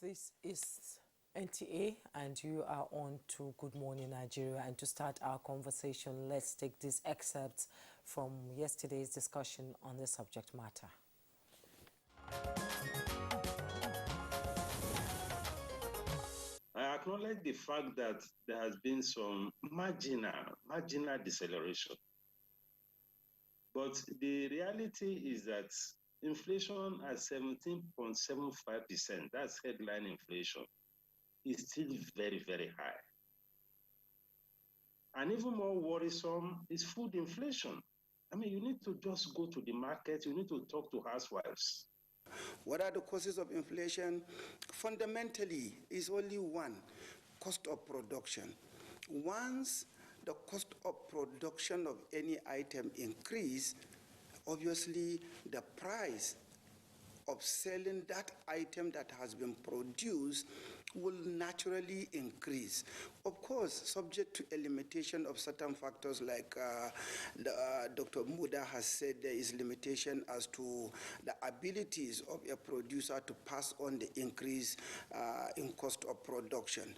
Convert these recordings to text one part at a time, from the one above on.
This is NTA and you are on to Good Morning Nigeria, and to start our conversation, let's take these excerpts from yesterday's discussion on the subject matter. I acknowledge the fact that there has been some marginal deceleration. But the reality is that inflation at 17.75%, that's headline inflation, is still very, very high. And even more worrisome is food inflation. I mean, you need to just go to the market, you need to talk to housewives. What are the causes of inflation? Fundamentally, is only one: cost of production. Once the cost of production of any item increase, obviously the price of selling that item that has been produced will naturally increase. Of course, subject to a limitation of certain factors, like Dr. Muda has said, there is limitation as to the abilities of a producer to pass on the increase in cost of production.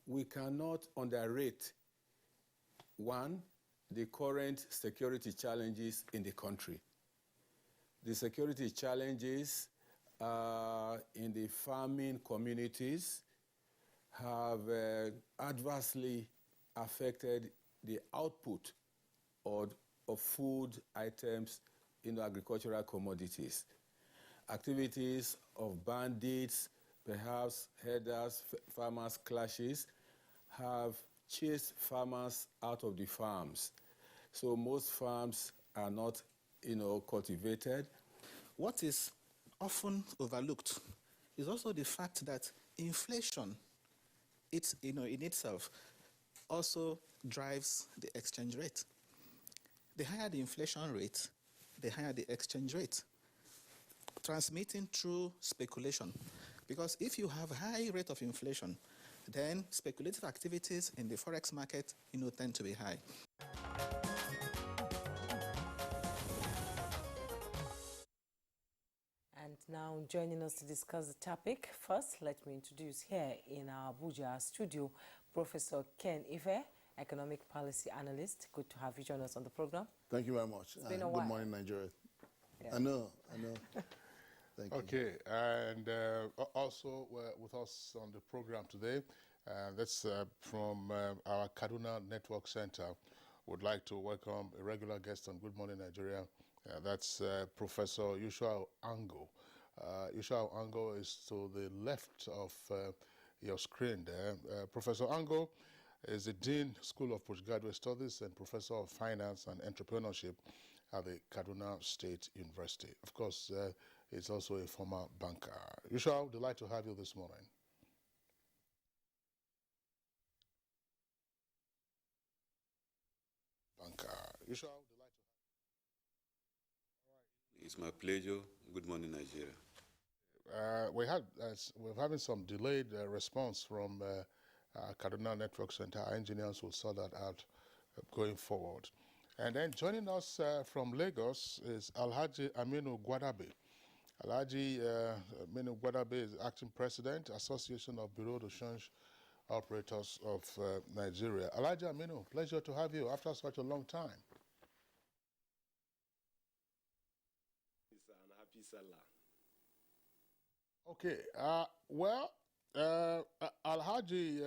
We cannot underrate, one, the current security challenges in the country. The security challenges in the farming communities have adversely affected the output of food items in agricultural commodities. Activities of bandits, perhaps herders, farmers' clashes, have chased farmers out of the farms. So most farms are not cultivated. What is often overlooked is also the fact that inflation, in itself, also drives the exchange rate. The higher the inflation rate, the higher the exchange rate, transmitting through speculation. Because if you have a high rate of inflation, then speculative activities in the forex market, tend to be high. And now joining us to discuss the topic, first let me introduce here in our Abuja studio, Professor Ken Ife, Economic Policy Analyst. Good to have you join us on the program. Thank you very much. It's been a while. Good morning, Nigeria. Yeah. I know. Thank you. Okay, and also with us on the program today, that's from our Kaduna Network Center. Would like to welcome a regular guest on Good Morning Nigeria. That's Professor Yushua Ango. Yushua Ango is to the left of your screen there. Professor Ango is the Dean, School of Postgraduate Studies and Professor of Finance and Entrepreneurship at the Kaduna State University. Of course, he's also a former banker. Yushua, delighted to have you this morning. Yushua, delighted to have you. All right. It's my pleasure. Good morning, Nigeria. We're having some delayed response from Kaduna Network Center. Our engineers will sort that out going forward. And then joining us from Lagos is Alhaji Aminu Gwadabe. Alhaji Aminu Gwadabe is Acting President, Association of Bureau de Change Operators of Nigeria. Alhaji Aminu, pleasure to have you after such a long time. And happy Salah. Okay, Alhaji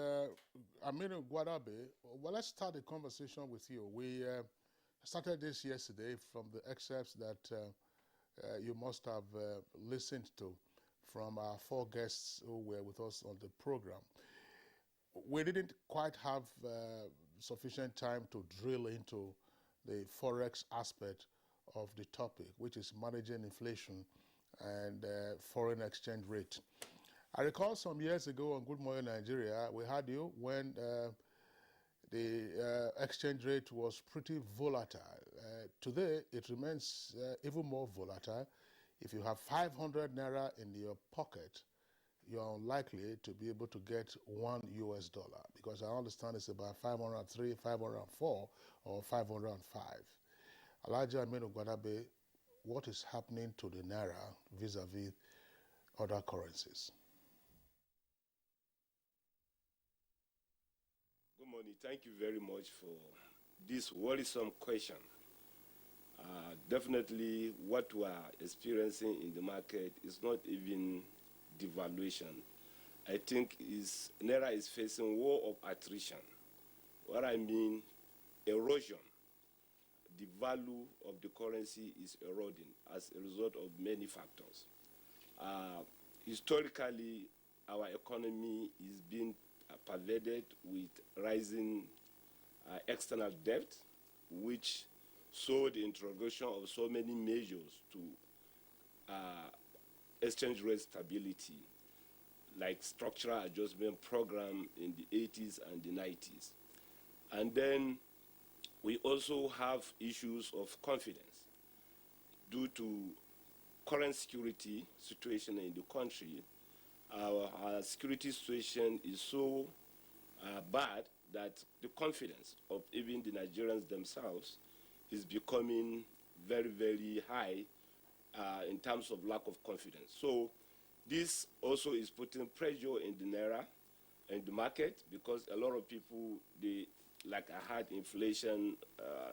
Aminu Gwadabe, well, let's start the conversation with you. We started this yesterday from the excerpts that you must have listened to from our four guests who were with us on the program. We didn't quite have sufficient time to drill into the forex aspect of the topic, which is managing inflation and foreign exchange rate. I recall some years ago on Good Morning Nigeria, we had you when the exchange rate was pretty volatile. Today, it remains even more volatile. If you have 500 naira in your pocket, you're unlikely to be able to get $1 because I understand it's about 503, 504, or 505. Alhaji Aminu Gwadabe, what is happening to the naira vis-a-vis other currencies? morning. Thank you very much for this worrisome question. Definitely what we are experiencing in the market is not even devaluation. I think Naira is facing war of attrition. What I mean, erosion. The value of the currency is eroding as a result of many factors. Historically, our economy is being pervaded with rising external debt, which saw the introduction of so many measures to exchange rate stability, like structural adjustment program in the 80s and the 90s. And then we also have issues of confidence due to current security situation in the country. Our security situation is so bad that the confidence of even the Nigerians themselves is becoming very, very high in terms of lack of confidence. So this also is putting pressure in the Naira and the market, because a lot of people, like I had inflation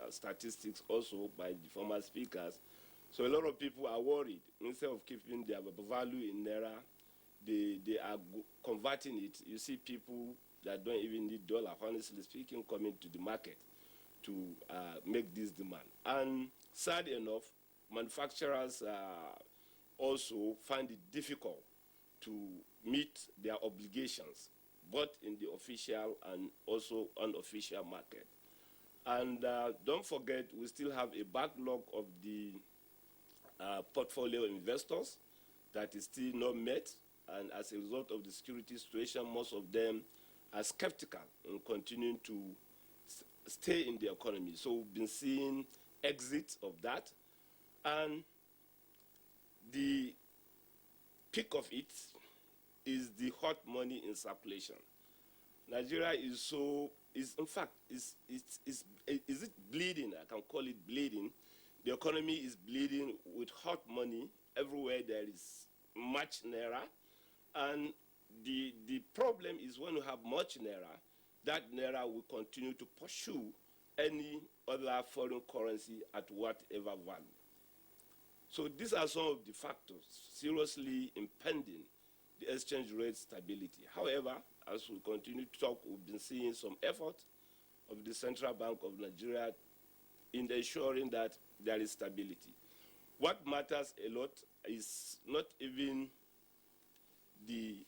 statistics also by the former speakers. So a lot of people are worried. Instead of keeping their value in Naira, they are converting it. You see people that don't even need dollar, honestly speaking, coming to the market to make this demand. And sad enough, manufacturers also find it difficult to meet their obligations, both in the official and also unofficial market. And don't forget, we still have a backlog of the portfolio investors that is still not met. And as a result of the security situation, most of them are skeptical in continuing to stay in the economy. So we've been seeing exits of that. And the peak of it is the hot money in circulation. Nigeria is it bleeding? I can call it bleeding. The economy is bleeding with hot money. Everywhere there is much Naira. And the problem is when you have much Naira, that Naira will continue to pursue any other foreign currency at whatever value. So these are some of the factors seriously impeding the exchange rate stability. However, as we continue to talk, we've been seeing some effort of the Central Bank of Nigeria in ensuring that there is stability. What matters a lot is not even the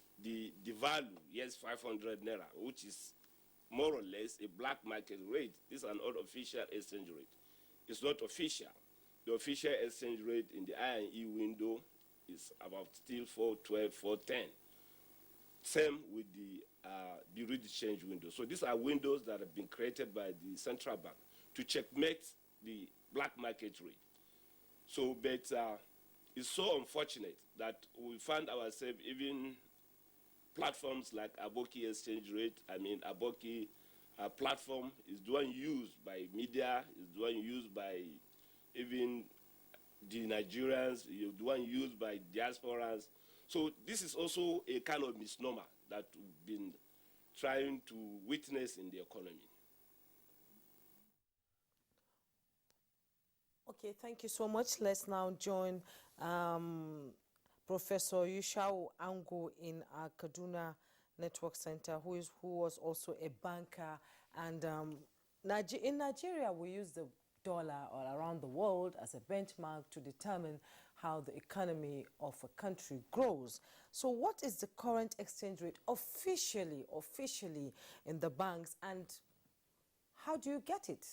value, yes, 500 Naira, which is more or less a black market rate. This is an unofficial exchange rate. It's not official. The official exchange rate in the I&E window is about still 412, 410. Same with the Bureau de Change window. So these are windows that have been created by the central bank to checkmate the black market rate. So, but it's so unfortunate that we find ourselves, even platforms like Aboki exchange rate, Aboki platform is the one used by media, is the one used by even the Nigerians, the one used by diasporas. So this is also a kind of misnomer that we've been trying to witness in the economy. Okay, thank you so much. Let's now join Professor Yushau Ango in our Kaduna Network Center, who was also a banker. And in Nigeria, we use the dollar all around the world as a benchmark to determine how the economy of a country grows. So what is the current exchange rate officially in the banks, and how do you get it?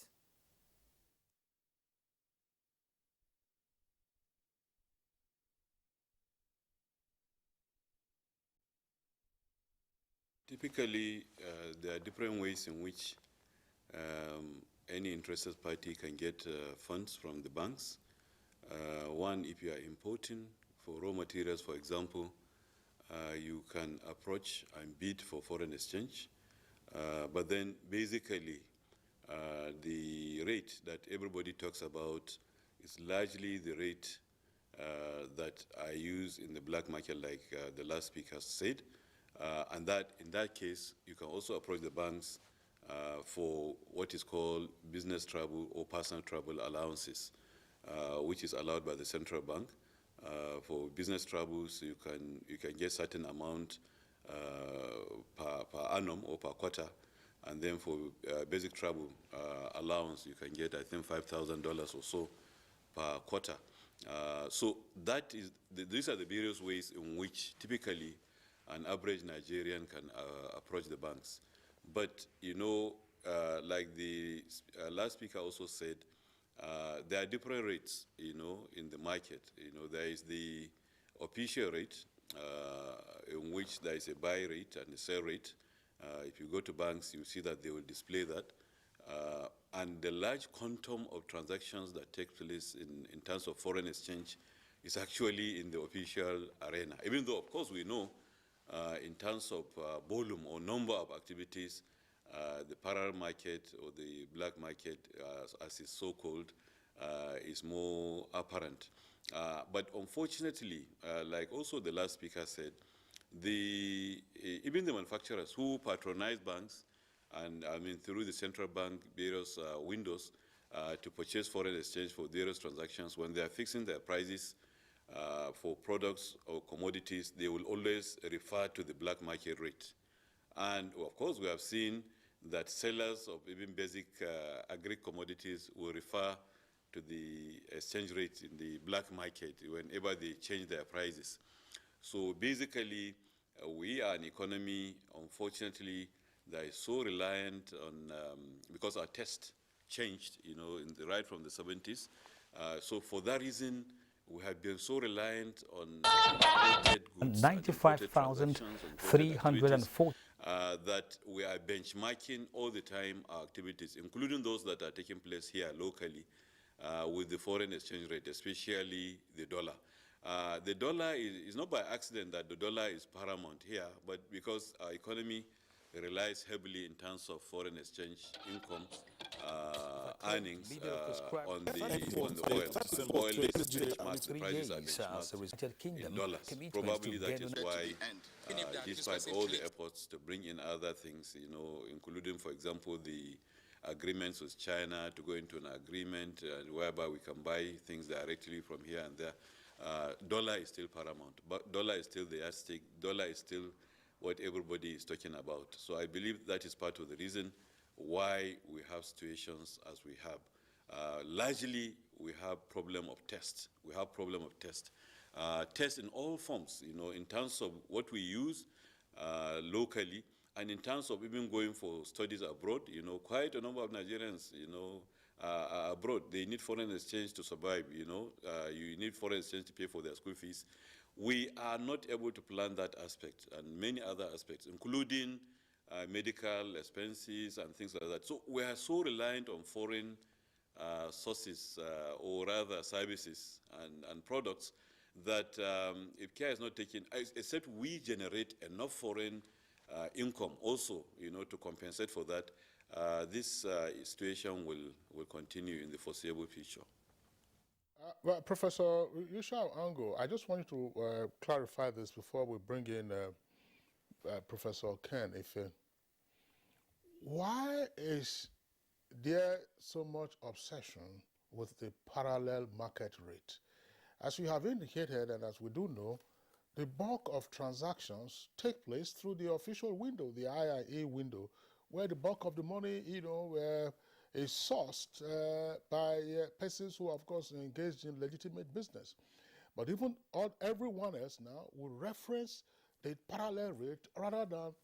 Typically, there are different ways in which any interested party can get funds from the banks. One, if you are importing for raw materials, for example, you can approach and bid for foreign exchange. But then basically, the rate that everybody talks about is largely the rate that I use in the black market, like the last speaker said. And that in that case, you can also approach the banks for what is called business travel or personal travel allowances, which is allowed by the central bank. For business travels, you can get certain amount per annum or per quarter, and then for basic travel allowance, you can get, I think, $5,000 or so per quarter. So that is these are the various ways in which typically an average Nigerian can approach the banks. But you know, like the last speaker also said, there are different rates, you know, in the market. You know, there is the official rate, in which there is a buy rate and a sell rate. If you go to banks, you see that they will display that. And the large quantum of transactions that take place in terms of foreign exchange is actually in the official arena. Even though, of course, we know in terms of volume or number of activities, the parallel market or the black market, as it's so called, is more apparent. But unfortunately, like also the last speaker said, even the manufacturers who patronize banks, and I mean through the central bank various windows to purchase foreign exchange for various transactions, when they are fixing their prices for products or commodities, they will always refer to the black market rate. And of course, we have seen that sellers of even basic agri commodities will refer to the exchange rate in the black market whenever they change their prices. So basically, we are an economy, unfortunately, that is so reliant on, because our test changed, you know, right from the 70s. So for that reason, we have been so reliant on imported goods, 95,340 that we are benchmarking all the time our activities, including those that are taking place here locally, with the foreign exchange rate, especially the dollar. The dollar is not by accident that the dollar is paramount here, but because our economy relies heavily in terms of foreign exchange income earnings on the oil. Oil is benchmarked, the prices are benchmarked in dollars. Probably that is why, despite all the efforts to bring in other things, you know, including, for example, the agreements with China to go into an agreement whereby we can buy things directly from here and there, dollar is still paramount. But dollar is still the yardstick. Dollar is still what everybody is talking about. So I believe that is part of the reason why we have situations as we have. Largely, we have problem of test. We have problem of test. Test in all forms, you know, in terms of what we use locally, and in terms of even going for studies abroad. You know, quite a number of Nigerians, you know, are abroad. They need foreign exchange to survive, you know. You need foreign exchange to pay for their school fees. We are not able to plan that aspect and many other aspects, including medical expenses and things like that. So we are so reliant on foreign sources, or rather services and products, that if care is not taken, except we generate enough foreign income also, you know, to compensate for that, this situation will continue in the foreseeable future. Well, Professor Yushao Ango, I just wanted to clarify this before we bring in Professor Ken Ife. Why is there so much obsession with the parallel market rate? As you have indicated, and as we do know, the bulk of transactions take place through the official window, the IIA window, where the bulk of the money, you know, is sourced by persons who, of course, engaged in legitimate business. But even everyone else now will reference the parallel rate rather than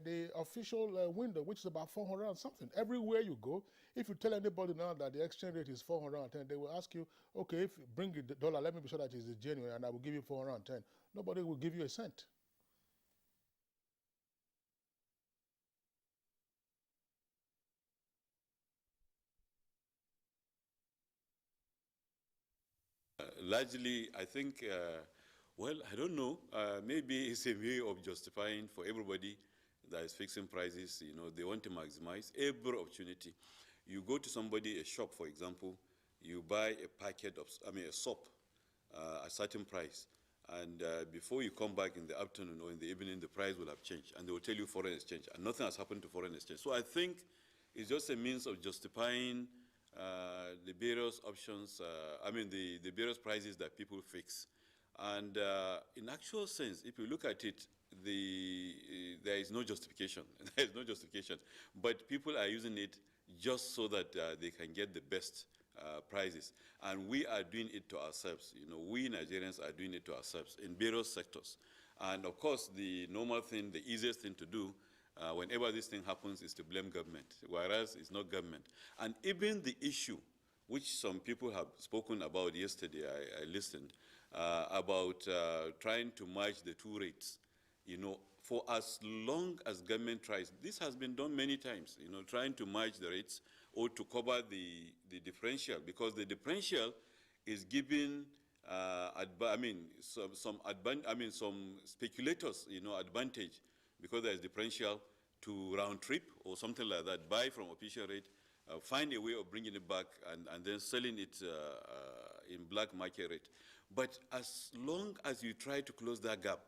the official window, which is about 400 and something. Everywhere you go, if you tell anybody now that the exchange rate is 410, they will ask you, okay, if you bring the dollar, let me be sure that it's genuine, and I will give you 410. Nobody will give you a cent. Largely, I think, well, I don't know. Maybe it's a way of justifying for everybody that is fixing prices. You know, they want to maximize every opportunity. You go to somebody, a shop, for example, you buy a packet of, a soap, a certain price, And before you come back in the afternoon or in the evening, the price will have changed. And they will tell you foreign exchange. And nothing has happened to foreign exchange. So I think it's just a means of justifying the various options, the various prices that people fix. And in actual sense, if you look at it, there is no justification. There is no justification. But people are using it just so that they can get the best prices. And we are doing it to ourselves. You know, we Nigerians are doing it to ourselves in various sectors. And of course, the normal thing, the easiest thing to do whenever this thing happens is to blame government, whereas it's not government. And even the issue, which some people have spoken about yesterday, I listened, about trying to match the two rates. You know, for as long as government tries, this has been done many times, you know, trying to match the rates or to cover the differential, because the differential is giving, some speculators, you know, advantage, because there is differential to round trip or something like that, buy from official rate, find a way of bringing it back and then selling it in black market rate. But as long as you try to close that gap,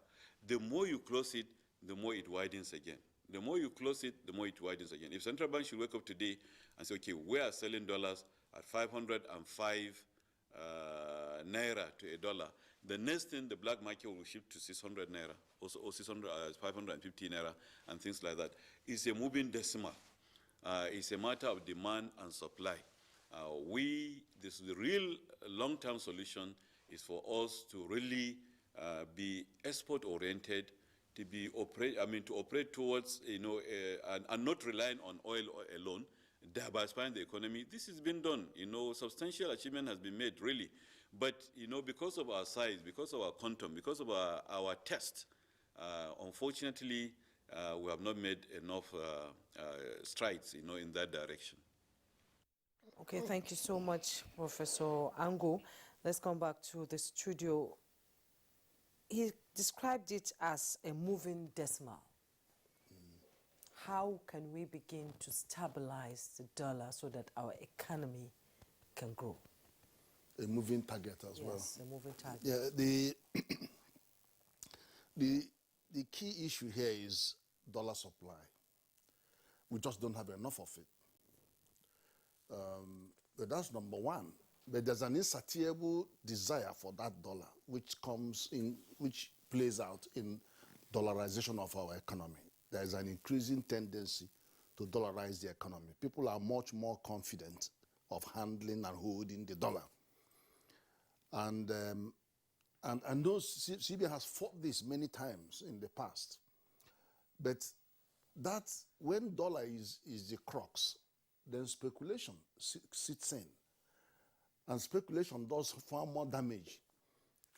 the more you close it, the more it widens again. The more you close it, the more it widens again. If central bank should wake up today and say, okay, we are selling dollars at 505 naira to a dollar, the next thing, the black market will shift to 600 naira, or 550 naira, and things like that. It's a moving decimal. It's a matter of demand and supply. The real long-term solution is for us to really be export-oriented, to operate towards, you know, and not relying on oil alone, diversifying the economy. This has been done. You know, substantial achievement has been made, really. But, you know, because of our size, because of our quantum, because of our test, unfortunately, we have not made enough strides, you know, in that direction. Okay, thank you so much, Professor Ango. Let's come back to the studio. He described it as a moving decimal. How can we begin to stabilize the dollar so that our economy can grow? A moving target as well. Yes, a moving target. Yeah, the key issue here is dollar supply. We just don't have enough of it. But that's number one. But there's an insatiable desire for that dollar, which plays out in dollarization of our economy. There is an increasing tendency to dollarize the economy. People are much more confident of handling and holding the dollar. And those CBN has fought this many times in the past. But that's when dollar is the crux, then speculation sits in. And speculation does far more damage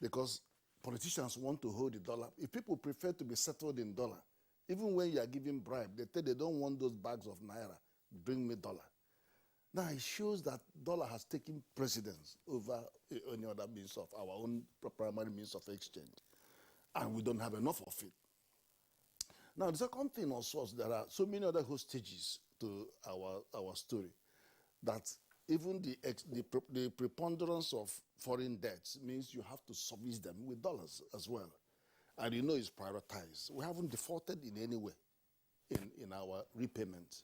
because politicians want to hold the dollar. If people prefer to be settled in dollar, even when you are giving bribe, they tell they don't want those bags of naira, bring me dollar. Now it shows that dollar has taken precedence over any other means of our own primary means of exchange. And we don't have enough of it. Now the second thing also is there are so many other hostages to our story that even the preponderance of foreign debts means you have to service them with dollars as well. And you know it's prioritized. We haven't defaulted in any way in our repayment.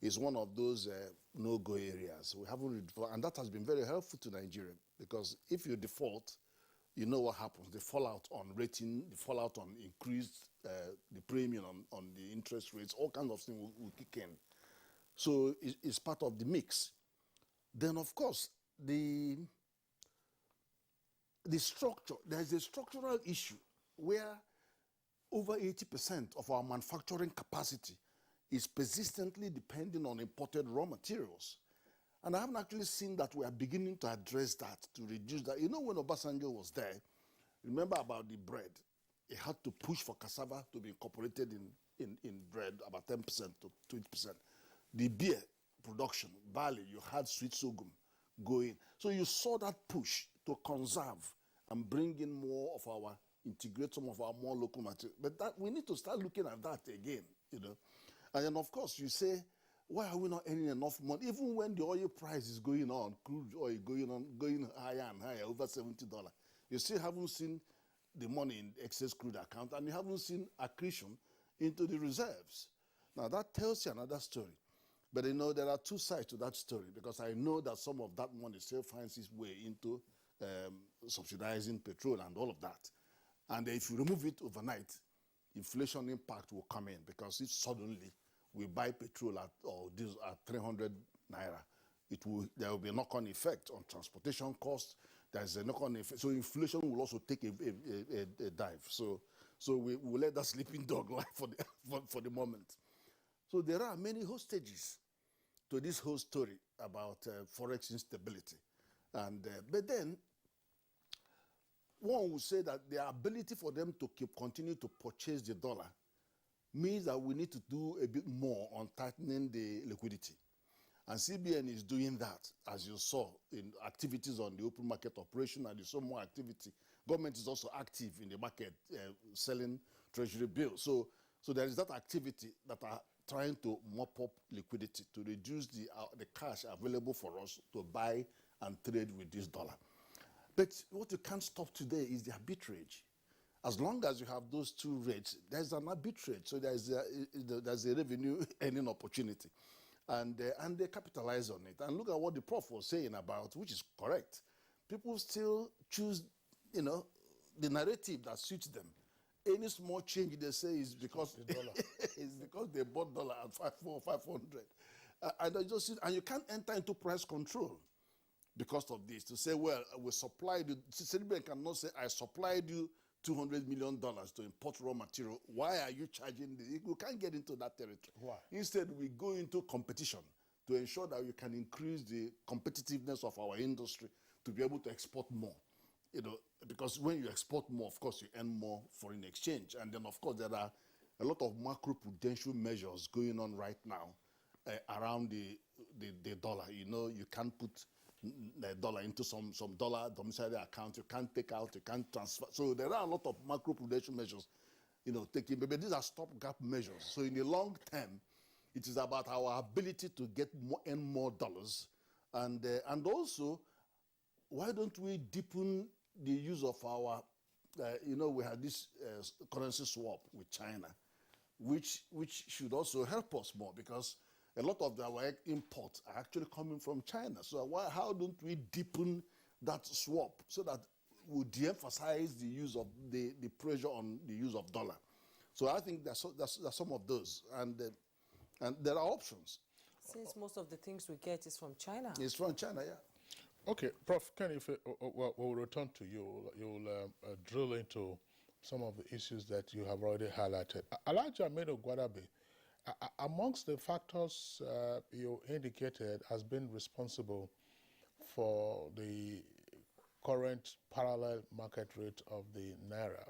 It's one of those no-go areas. We haven't defaulted, and that has been very helpful to Nigeria because if you default, you know what happens. The fallout on rating, the fallout on increased the premium on the interest rates, all kinds of things will kick in. So it's part of the mix. Then, of course, the structure, there's a structural issue where over 80% of our manufacturing capacity is persistently depending on imported raw materials. And I haven't actually seen that we are beginning to address that, to reduce that. You know, when Obasanjo was there, remember about the bread. He had to push for cassava to be incorporated in bread, about 10% to 20%. The beer production, barley, you had sweet sorghum going. So you saw that push to conserve and bring in more of our, integrate some of our more local material. But that we need to start looking at that again, you know. And then, of course, you say, why are we not earning enough money? Even when the oil price is going on, crude oil going higher and higher, over $70, you still haven't seen the money in excess crude account, and you haven't seen accretion into the reserves. Now, that tells you another story. But there are two sides to that story, because I know that some of that money still finds its way into subsidizing petrol and all of that. And if you remove it overnight, inflation impact will come in, because if suddenly we buy petrol at diesel at 300 naira, there will be a knock-on effect on transportation costs. There's a knock-on effect. So inflation will also take a dive. So we will let that sleeping dog lie for the moment. So there are many hostages to this whole story about forex instability. But then, one would say that the ability for them to continue to purchase the dollar means that we need to do a bit more on tightening the liquidity. And CBN is doing that, as you saw, in activities on the open market operation, and you saw more activity. Government is also active in the market, selling treasury bills. So there is that activity that are trying to mop up liquidity to reduce the cash available for us to buy and trade with this dollar. But what you can't stop today is the arbitrage. As long as you have those two rates, there's an arbitrage. So there's a revenue earning opportunity. And they capitalize on it. And look at what the prof was saying about, which is correct. People still choose, the narrative that suits them. Any small change they say is because it's because they bought dollar at 500. And you can't enter into price control because of this. To say, well, we supplied you. CBN cannot say, I supplied you $200 million to import raw material. Why are you charging this? We can't get into that territory. Why? Instead, we go into competition to ensure that we can increase the competitiveness of our industry to be able to export more. Because when you export more, of course, you earn more foreign exchange. And then, of course, there are a lot of macro-prudential measures going on right now around the dollar. You can't put the dollar into some dollar domiciliary account. You can't take out, you can't transfer. So there are a lot of macro-prudential measures, taking. But these are stopgap measures. So in the long term, it is about our ability to get earn more dollars. And also, why don't we deepen the use of our, we had this currency swap with China, which should also help us more, because a lot of our imports are actually coming from China. So how don't we deepen that swap so that we de-emphasize the use of the pressure on the use of dollar? So I think that's some of those, and there are options. Since most of the things we get is from China. It's from China, yeah. Okay, Prof, if we'll return to you, you'll drill into some of the issues that you have already highlighted. Elijah Medo Guadabe, amongst the factors you indicated as being responsible for the current parallel market rate of the Naira,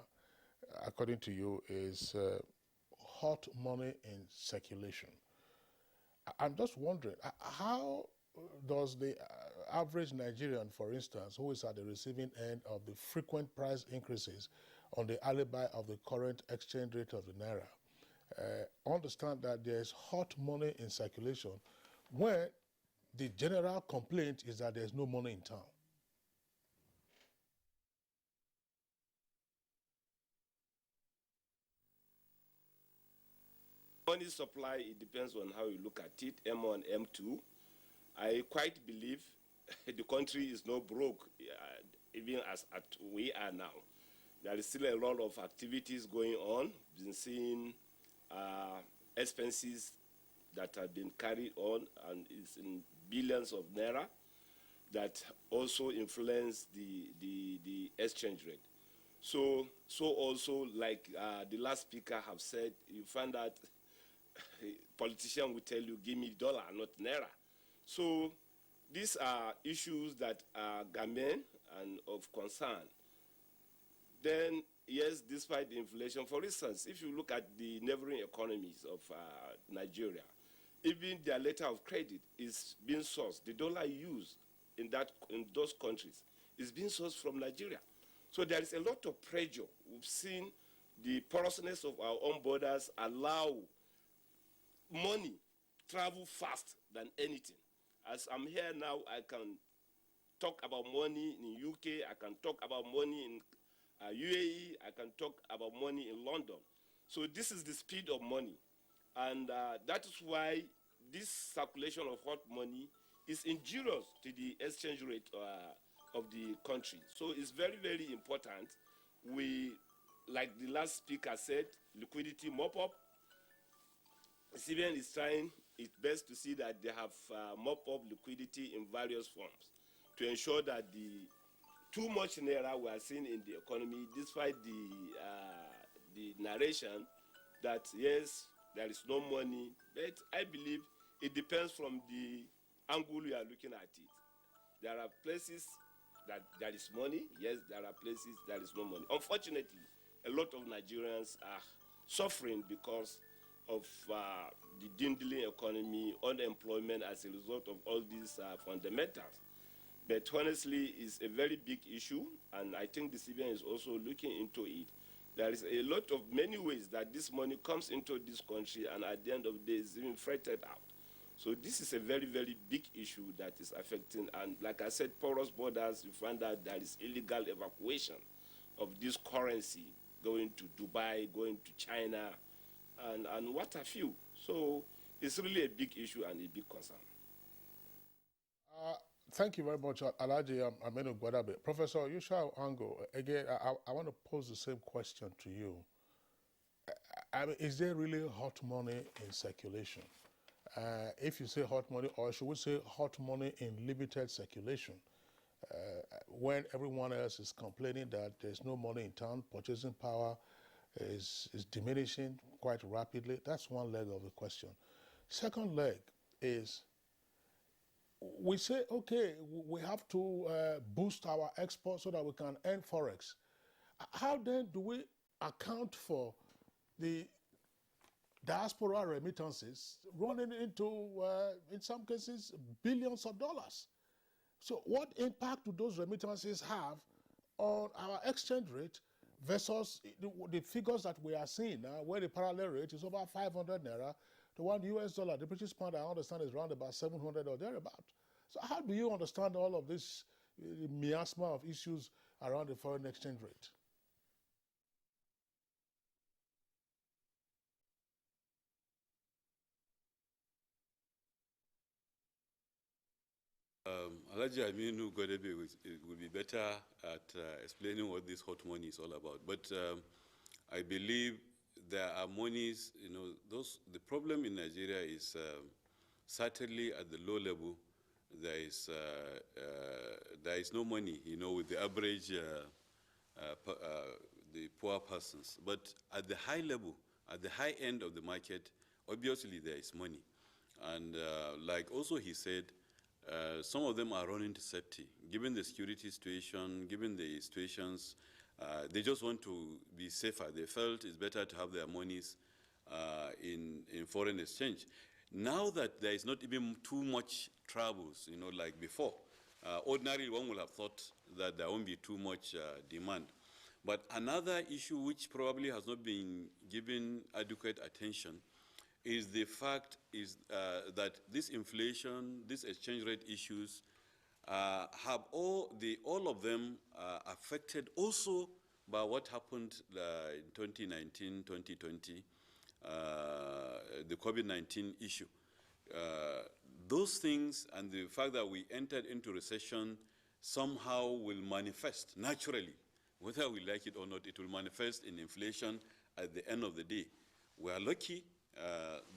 according to you, is hot money in circulation. I'm just wondering, how does the average Nigerian, for instance, who is at the receiving end of the frequent price increases on the alibi of the current exchange rate of the Naira, understand that there is hot money in circulation when the general complaint is that there's no money in town? Money supply, it depends on how you look at it, M1, M2. I quite believe the country is not broke, even as we are now. There is still a lot of activities going on. Been seeing expenses that have been carried on, and it's in billions of naira, that also influence the exchange rate. So also, like the last speaker have said, you find that politician will tell you, give me dollar, not naira. So these are issues that are germane and of concern. Then, yes, despite the inflation, for instance, if you look at the neighboring economies of Nigeria, even their letter of credit is being sourced. The dollar used in those countries is being sourced from Nigeria. So there is a lot of pressure. We've seen the porousness of our own borders allow money travel fast than anything. As I'm here now, I can talk about money in UK, I can talk about money in UAE, I can talk about money in London. So this is the speed of money. And that is why this circulation of hot money is injurious to the exchange rate of the country. So it's very, very important. We, like the last speaker said, liquidity mop up. CBN is trying its best to see that they have mop up liquidity in various forms to ensure that the too much naira we are seeing in the economy, despite the narration that yes, there is no money, but I believe it depends from the angle you are looking at it. There are places that there is money, yes, there are places there is no money. Unfortunately, a lot of Nigerians are suffering because of the dwindling economy, unemployment as a result of all these fundamentals. But honestly, it's a very big issue, and I think the CBN is also looking into it. There is a lot of many ways that this money comes into this country, and at the end of the day, it's even freighted out. So this is a very, very big issue that is affecting, and like I said, porous borders, you find out there is illegal evacuation of this currency going to Dubai, going to China, and what have you. So it's really a big issue and a big concern. Thank you very much, Alhaji Aminu Gwadabe. Professor Yusha Ango, again, I want to pose the same question to you. I mean, is there really hot money in circulation? If you say hot money, or should we say hot money in limited circulation? When everyone else is complaining that there's no money in town, purchasing power is diminishing quite rapidly. That's one leg of the question. Second leg is, we say, okay, we have to boost our exports so that we can earn forex. How then do we account for the diaspora remittances running into, in some cases, billions of dollars? So what impact do those remittances have on our exchange rate versus the figures that we are seeing now, where the parallel rate is over 500 naira to $1 US, the British pound, I understand, is around about 700 or thereabout. So how do you understand all of this miasma of issues around the foreign exchange rate? Alhaji Aminu Gwadabe will be better at explaining what this hot money is all about. But I believe there are monies, the problem in Nigeria is certainly at the low level, there is no money, with the average, the poor persons. But at the high level, at the high end of the market, obviously there is money. And like also he said, some of them are running to safety. Given the security situation, given the situations, they just want to be safer. They felt it's better to have their monies in foreign exchange. Now that there is not even too much troubles, like before, ordinarily one would have thought that there won't be too much demand. But another issue which probably has not been given adequate attention is the fact that this inflation, these exchange rate issues, have all of them affected also by what happened in 2019, 2020, the COVID-19 issue. Those things and the fact that we entered into recession somehow will manifest naturally. Whether we like it or not, it will manifest in inflation at the end of the day. We are lucky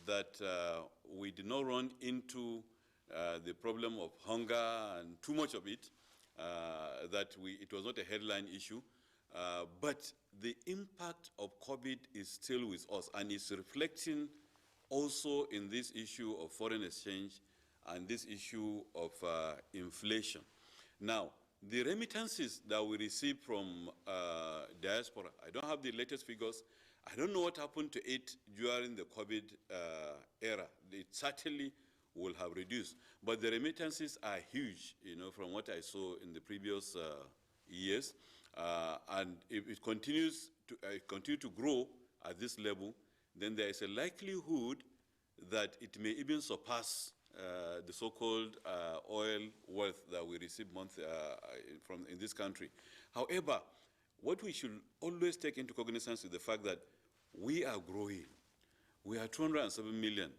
that we did not run into the problem of hunger and too much of it, that it was not a headline issue. But the impact of COVID is still with us, and it's reflecting also in this issue of foreign exchange and this issue of inflation. Now, the remittances that we receive from diaspora, I don't have the latest figures. I don't know what happened to it during the COVID era. It certainly will have reduced. But the remittances are huge, from what I saw in the previous years. And if it continues to grow at this level, then there is a likelihood that it may even surpass the so-called oil wealth that we receive in this country. However, what we should always take into cognizance is the fact that we are growing. We are 207 million.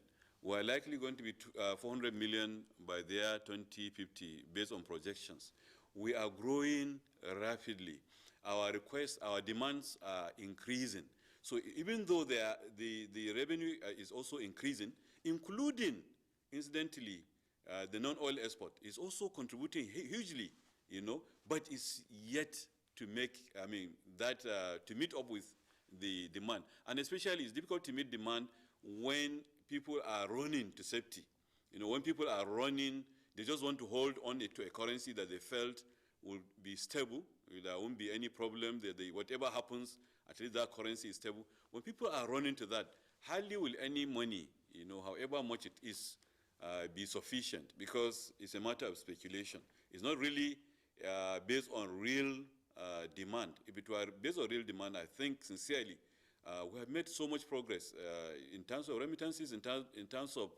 We are likely going to be 400 million by the year 2050 based on projections. We are growing rapidly. Our requests, our demands are increasing. So even though the revenue is also increasing, including, incidentally, the non-oil export is also contributing hugely, but it's yet to make, to meet up with the demand. And especially it's difficult to meet demand when people are running to safety. When people are running, they just want to hold on to a currency that they felt will be stable. There won't be any problem. Whatever happens, at least that currency is stable. When people are running to that, hardly will any money, however much it is, be sufficient, because it's a matter of speculation. It's not really based on real demand. If it were based on real demand, I think sincerely, we have made so much progress in terms of remittances, in terms of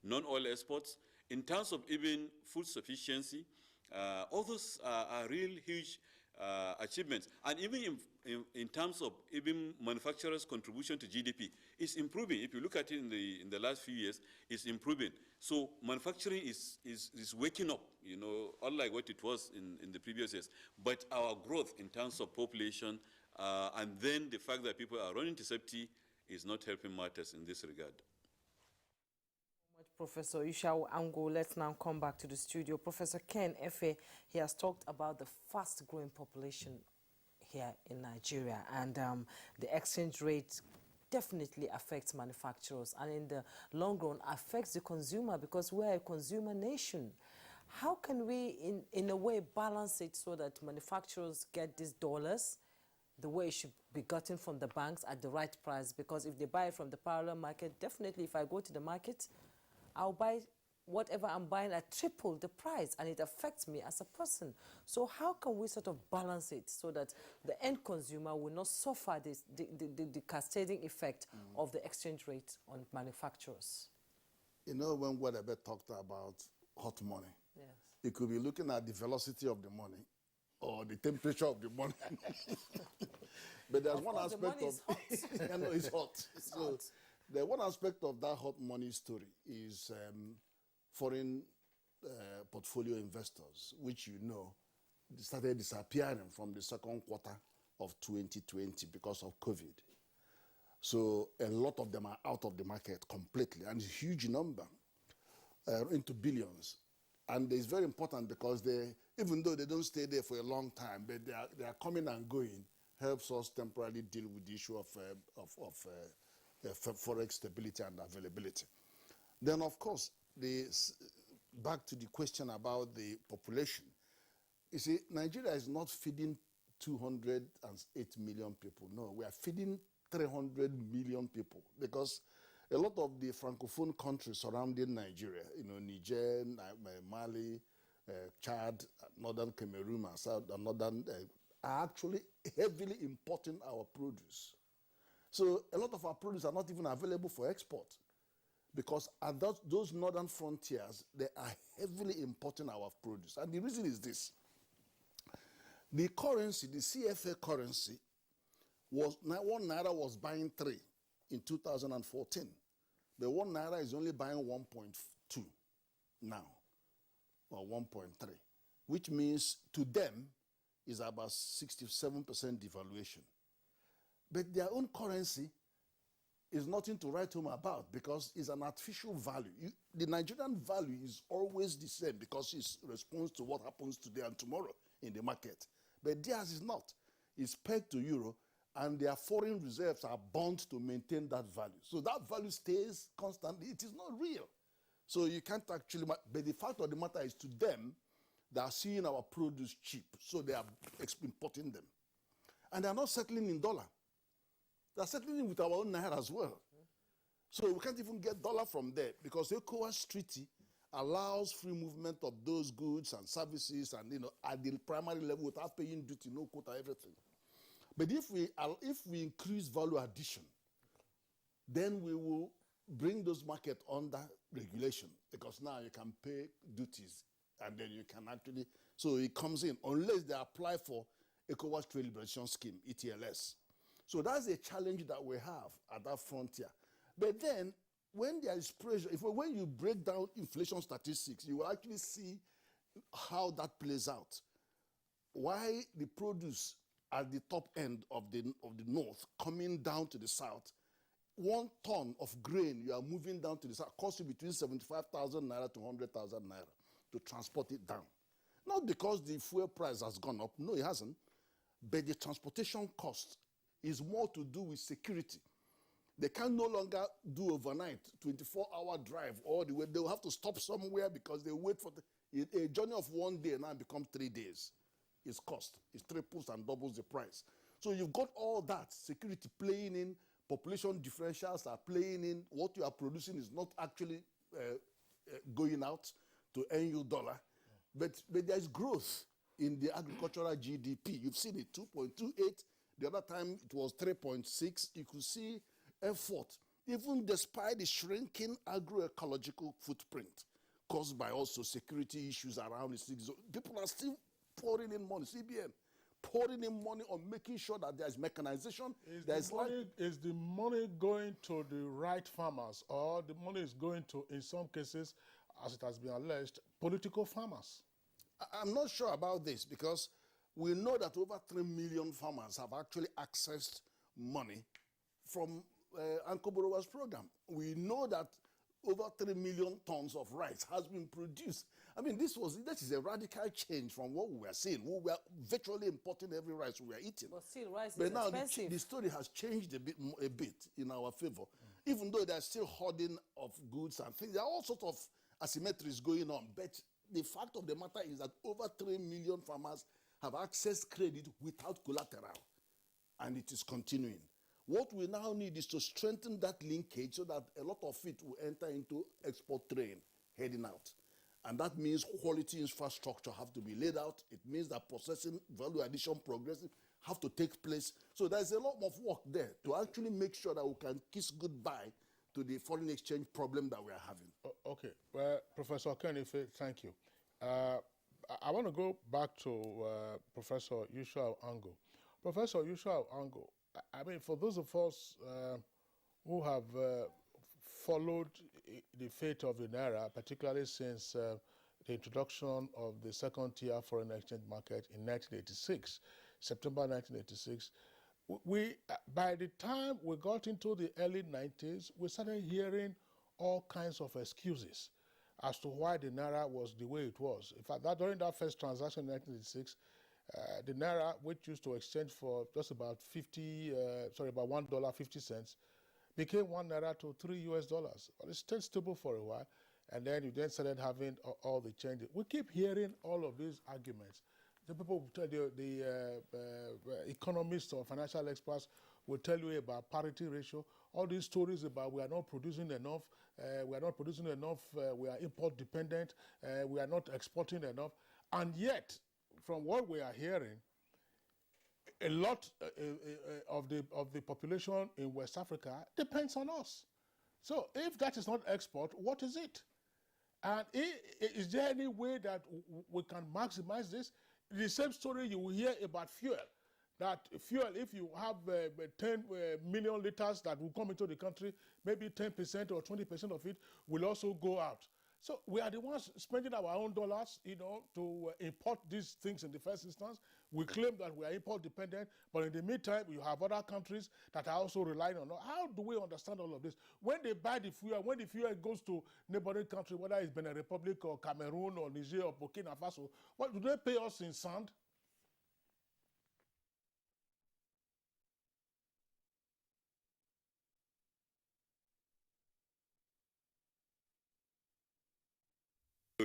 non-oil exports, in terms of even food sufficiency. All those are real huge achievements. And even in terms of even manufacturers' contribution to GDP, it's improving. If you look at it in the last few years, it's improving. So manufacturing is waking up, unlike what it was in the previous years. But our growth in terms of population and then the fact that people are running to safety is not helping matters in this regard. Professor Ishao Ango, let's now come back to the studio. Professor Ken Efe, he has talked about the fast-growing population here in Nigeria, and the exchange rate definitely affects manufacturers, and in the long run affects the consumer, because we're a consumer nation. How can we, in a way, balance it so that manufacturers get these dollars the way it should be gotten from the banks at the right price? Because if they buy it from the parallel market, definitely if I go to the market, I'll buy whatever I'm buying at triple the price, and it affects me as a person. So how can we sort of balance it so that the end consumer will not suffer the cascading effect of the exchange rate on manufacturers? When Wadebe talked about hot money, yes, it could be looking at the velocity of the money or the temperature of the money. But there's one aspect of it's hot. So the one aspect of that hot money story is foreign portfolio investors, which started disappearing from the second quarter of 2020 because of COVID. So a lot of them are out of the market completely, and it's a huge number, into billions. And it's very important because even though they don't stay there for a long time, but they are coming and going, helps us temporarily deal with the issue of forex stability and availability. Then, of course, back to the question about the population. You see, Nigeria is not feeding 208 million people. No, we are feeding 300 million people, because a lot of the Francophone countries surrounding Nigeria, Niger, Mali, Chad, northern Cameroon, and northern, are actually heavily importing our produce. So a lot of our produce are not even available for export, because at those northern frontiers, they are heavily importing our produce. And the reason is this. The currency, the CFA currency, 1 naira was buying 3 in 2014. But 1 naira is only buying 1.2 now, or 1.3, which means to them is about 67% devaluation. But their own currency is nothing to write home about, because it's an artificial value. The Nigerian value is always the same, because it's responds to what happens today and tomorrow in the market. But theirs is not. It's pegged to euro, and their foreign reserves are bound to maintain that value. So that value stays constantly. It is not real. So you can't actually, but the fact of the matter is, to them, they are seeing our produce cheap, so they are importing them. And they are not settling in dollar. They are settling with our own naira as well. So we can't even get dollar from there, because the ECOWAS treaty allows free movement of those goods and services, and at the primary level without paying duty, no quota, everything. But if we increase value addition, then we will bring those markets under regulation, because now you can pay duties, and then you can actually, so it comes in, unless they apply for ECOWAS Trade Liberation Scheme, ETLS. So that's a challenge that we have at that frontier. But then, when there is pressure, when you break down inflation statistics, you will actually see how that plays out. Why the produce at the top end of the north coming down to the south, 1 ton of grain you are moving down to the south costs you between 75,000 naira to 100,000 naira to transport it down. Not because the fuel price has gone up, no, it hasn't, but the transportation cost is more to do with security. They can no longer do overnight, 24-hour drive all the way. They will have to stop somewhere because they wait for a journey of 1 day now becomes 3 days. Its cost, it triples and doubles the price. So you've got all that, security playing in, population differentials are playing in, what you are producing is not actually going out to earn you dollar. But there is growth in the agricultural GDP. You've seen it, 2.28. The other time it was 3.6. You could see effort, even despite the shrinking agroecological footprint caused by also security issues around the city. So people are still pouring in money, CBN, pouring in money on making sure that there's mechanization. Is the money going to the right farmers, or the money is going to, in some cases, as it has been alleged, political farmers? I'm not sure about this because we know that over 3 million farmers have actually accessed money from Anko Borowa's program. We know that over 3 million tons of rice has been produced. I mean, this is a radical change from what we were seeing. We were virtually importing every rice we were eating. But still, rice but is now expensive. The story has changed a bit in our favor. Even though there's still hoarding of goods and things, there are all sorts of asymmetries going on. But the fact of the matter is that over 3 million farmers have accessed credit without collateral, and it is continuing. What we now need is to strengthen that linkage so that a lot of it will enter into export trade heading out. And that means quality infrastructure have to be laid out. It means that processing, value addition, progressive have to take place. So there's a lot of work there to actually make sure that we can kiss goodbye to the foreign exchange problem that we are having. Okay. Well, Professor Kenife, thank you. I want to go back to Professor Yushua Ango. Professor Yushua Ango, I mean, for those of us who have followed the fate of the Naira, particularly since the introduction of the second-tier foreign exchange market in 1986, September 1986, by the time we got into the early 90s, we started hearing all kinds of excuses as to why the Naira was the way it was. In fact, during that first transaction in 1986, the Naira, which used to exchange for just about about $1.50, became 1 Naira to $3 US. Well, it stayed stable for a while, and then you then started having all the changes. We keep hearing all of these arguments. The people, the economists or financial experts will tell you about parity ratio, all these stories about we are not producing enough, we are import dependent, we are not exporting enough, and yet, from what we are hearing, a lot of the population in West Africa depends on us. So if that is not export, what is it? And is there any way that we can maximize this? The same story you will hear about fuel. That fuel, if you have 10 million liters that will come into the country, maybe 10% or 20% of it will also go out. So we are the ones spending our own dollars, to import these things in the first instance. We claim that we are import dependent, but in the meantime, you have other countries that are also relying on us. How do we understand all of this? When they buy the fuel, when the fuel goes to neighboring country, whether it's Benin Republic or Cameroon or Niger or Burkina Faso, what do they pay us in sand?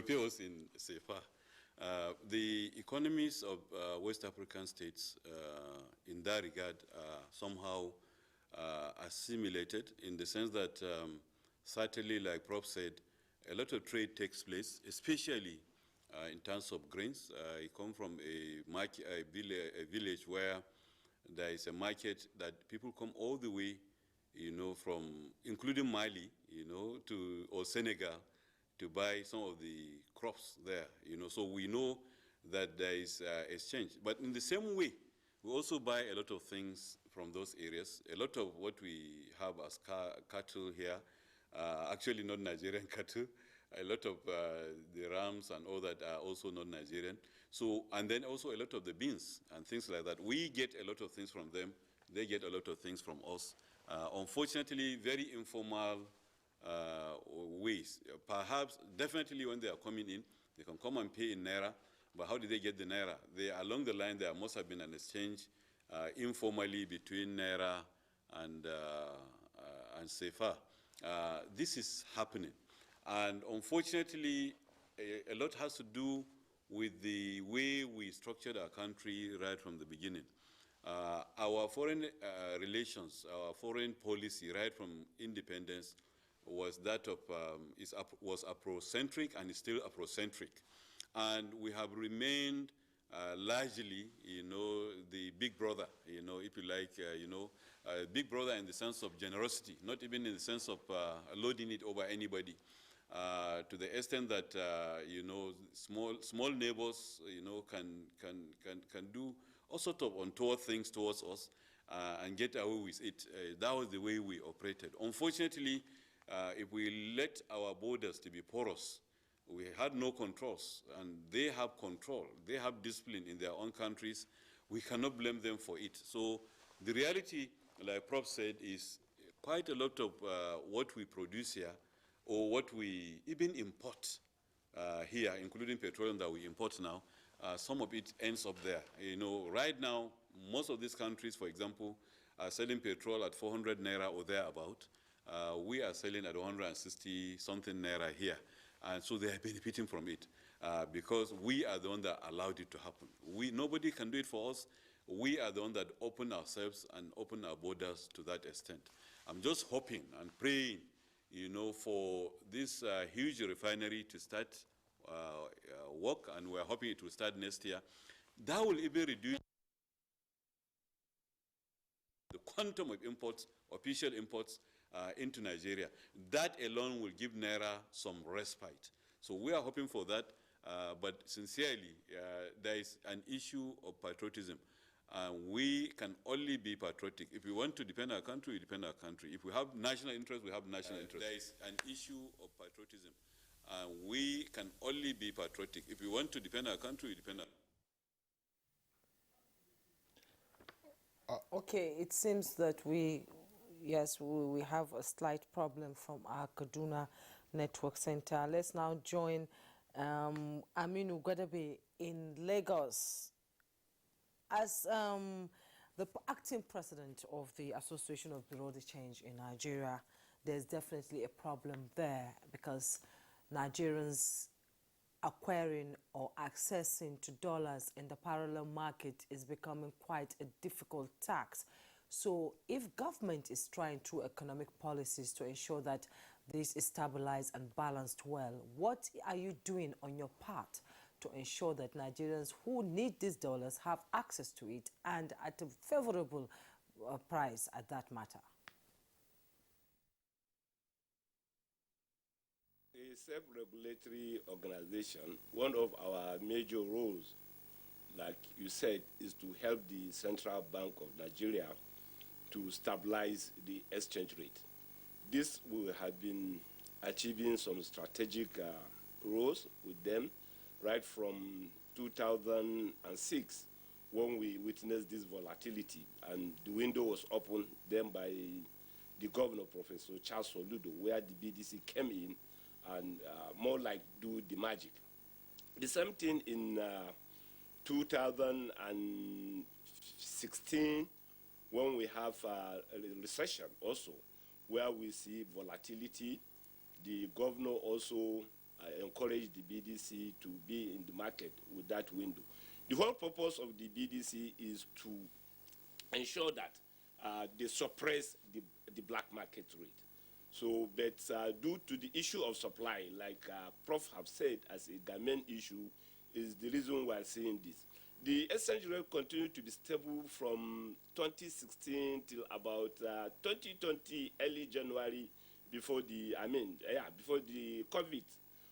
Pay us in CFA. The economies of West African states in that regard are somehow assimilated in the sense that certainly, like Prof said, a lot of trade takes place, especially in terms of grains. I come from a village where there is a market that people come all the way, from including Mali, or Senegal, to buy some of the crops there, so we know that there is exchange. But in the same way, We also buy a lot of things from those areas. A lot of what we have as cattle here, actually not Nigerian cattle. A lot of the rams and all that are also not Nigerian. So, and then also a lot of the beans and things like that. We get a lot of things from them. They get a lot of things from us. Unfortunately, very informal ways. Perhaps, definitely when they are coming in, they can come and pay in Naira. But how did they get the Naira? Along the line, there must have been an exchange informally between Naira and Sefa. This is happening. And unfortunately, a lot has to do with the way we structured our country right from the beginning. Our foreign relations, our foreign policy right from independence was that of, was Afrocentric and is still Afrocentric. And we have remained largely, the big brother, if you like, big brother in the sense of generosity, not even in the sense of loading it over anybody. To the extent that, small neighbors, can do all sorts of untoward things towards us and get away with it. That was the way we operated. Unfortunately, if we let our borders to be porous, we had no controls, and they have control. They have discipline in their own countries. We cannot blame them for it. So the reality, like Prof said, is quite a lot of what we produce here, or what we even import here, including petroleum that we import now, some of it ends up there. Right now, most of these countries, for example, are selling petrol at 400 Naira or thereabout. We are selling at 160 something Naira here. And so they are benefiting from it because we are the one that allowed it to happen. Nobody can do it for us. We are the one that open ourselves and open our borders to that extent. I'm just hoping and praying, for this huge refinery to start work, and we're hoping it will start next year. That will even reduce the quantum of imports, official imports, into Nigeria. That alone will give Naira some respite. So we are hoping for that, but sincerely, there is an issue of patriotism. We can only be patriotic. If we want to defend our country, we defend our country. If we have national interest, we have national interest. There is an issue of patriotism. We can only be patriotic. If we want to defend our country, we defend our Okay, it seems that we have a slight problem from our Kaduna Network Center. Let's now join Aminu Gwadabe in Lagos. As the acting president of the Association of Bureau de Change in Nigeria, there's definitely a problem there because Nigerians acquiring or accessing to dollars in the parallel market is becoming quite a difficult task. So if government is trying through economic policies to ensure that this is stabilized and balanced well, what are you doing on your part to ensure that Nigerians who need these dollars have access to it and at a favorable price at that matter? A self-regulatory organization, one of our major roles, like you said, is to help the Central Bank of Nigeria to stabilize the exchange rate. This will have been achieving some strategic roles with them right from 2006 when we witnessed this volatility, and the window was opened then by the governor, Professor Charles Soludo, where the BDC came in and more like do the magic. The same thing in 2016 when we have a recession also, where we see volatility. The governor also encouraged the BDC to be in the market with that window. The whole purpose of the BDC is to ensure that they suppress the black market rate. So, but due to the issue of supply, like Prof have said, as a government issue, is the reason we are seeing this. The exchange rate continued to be stable from 2016 till about 2020, early January, before the COVID.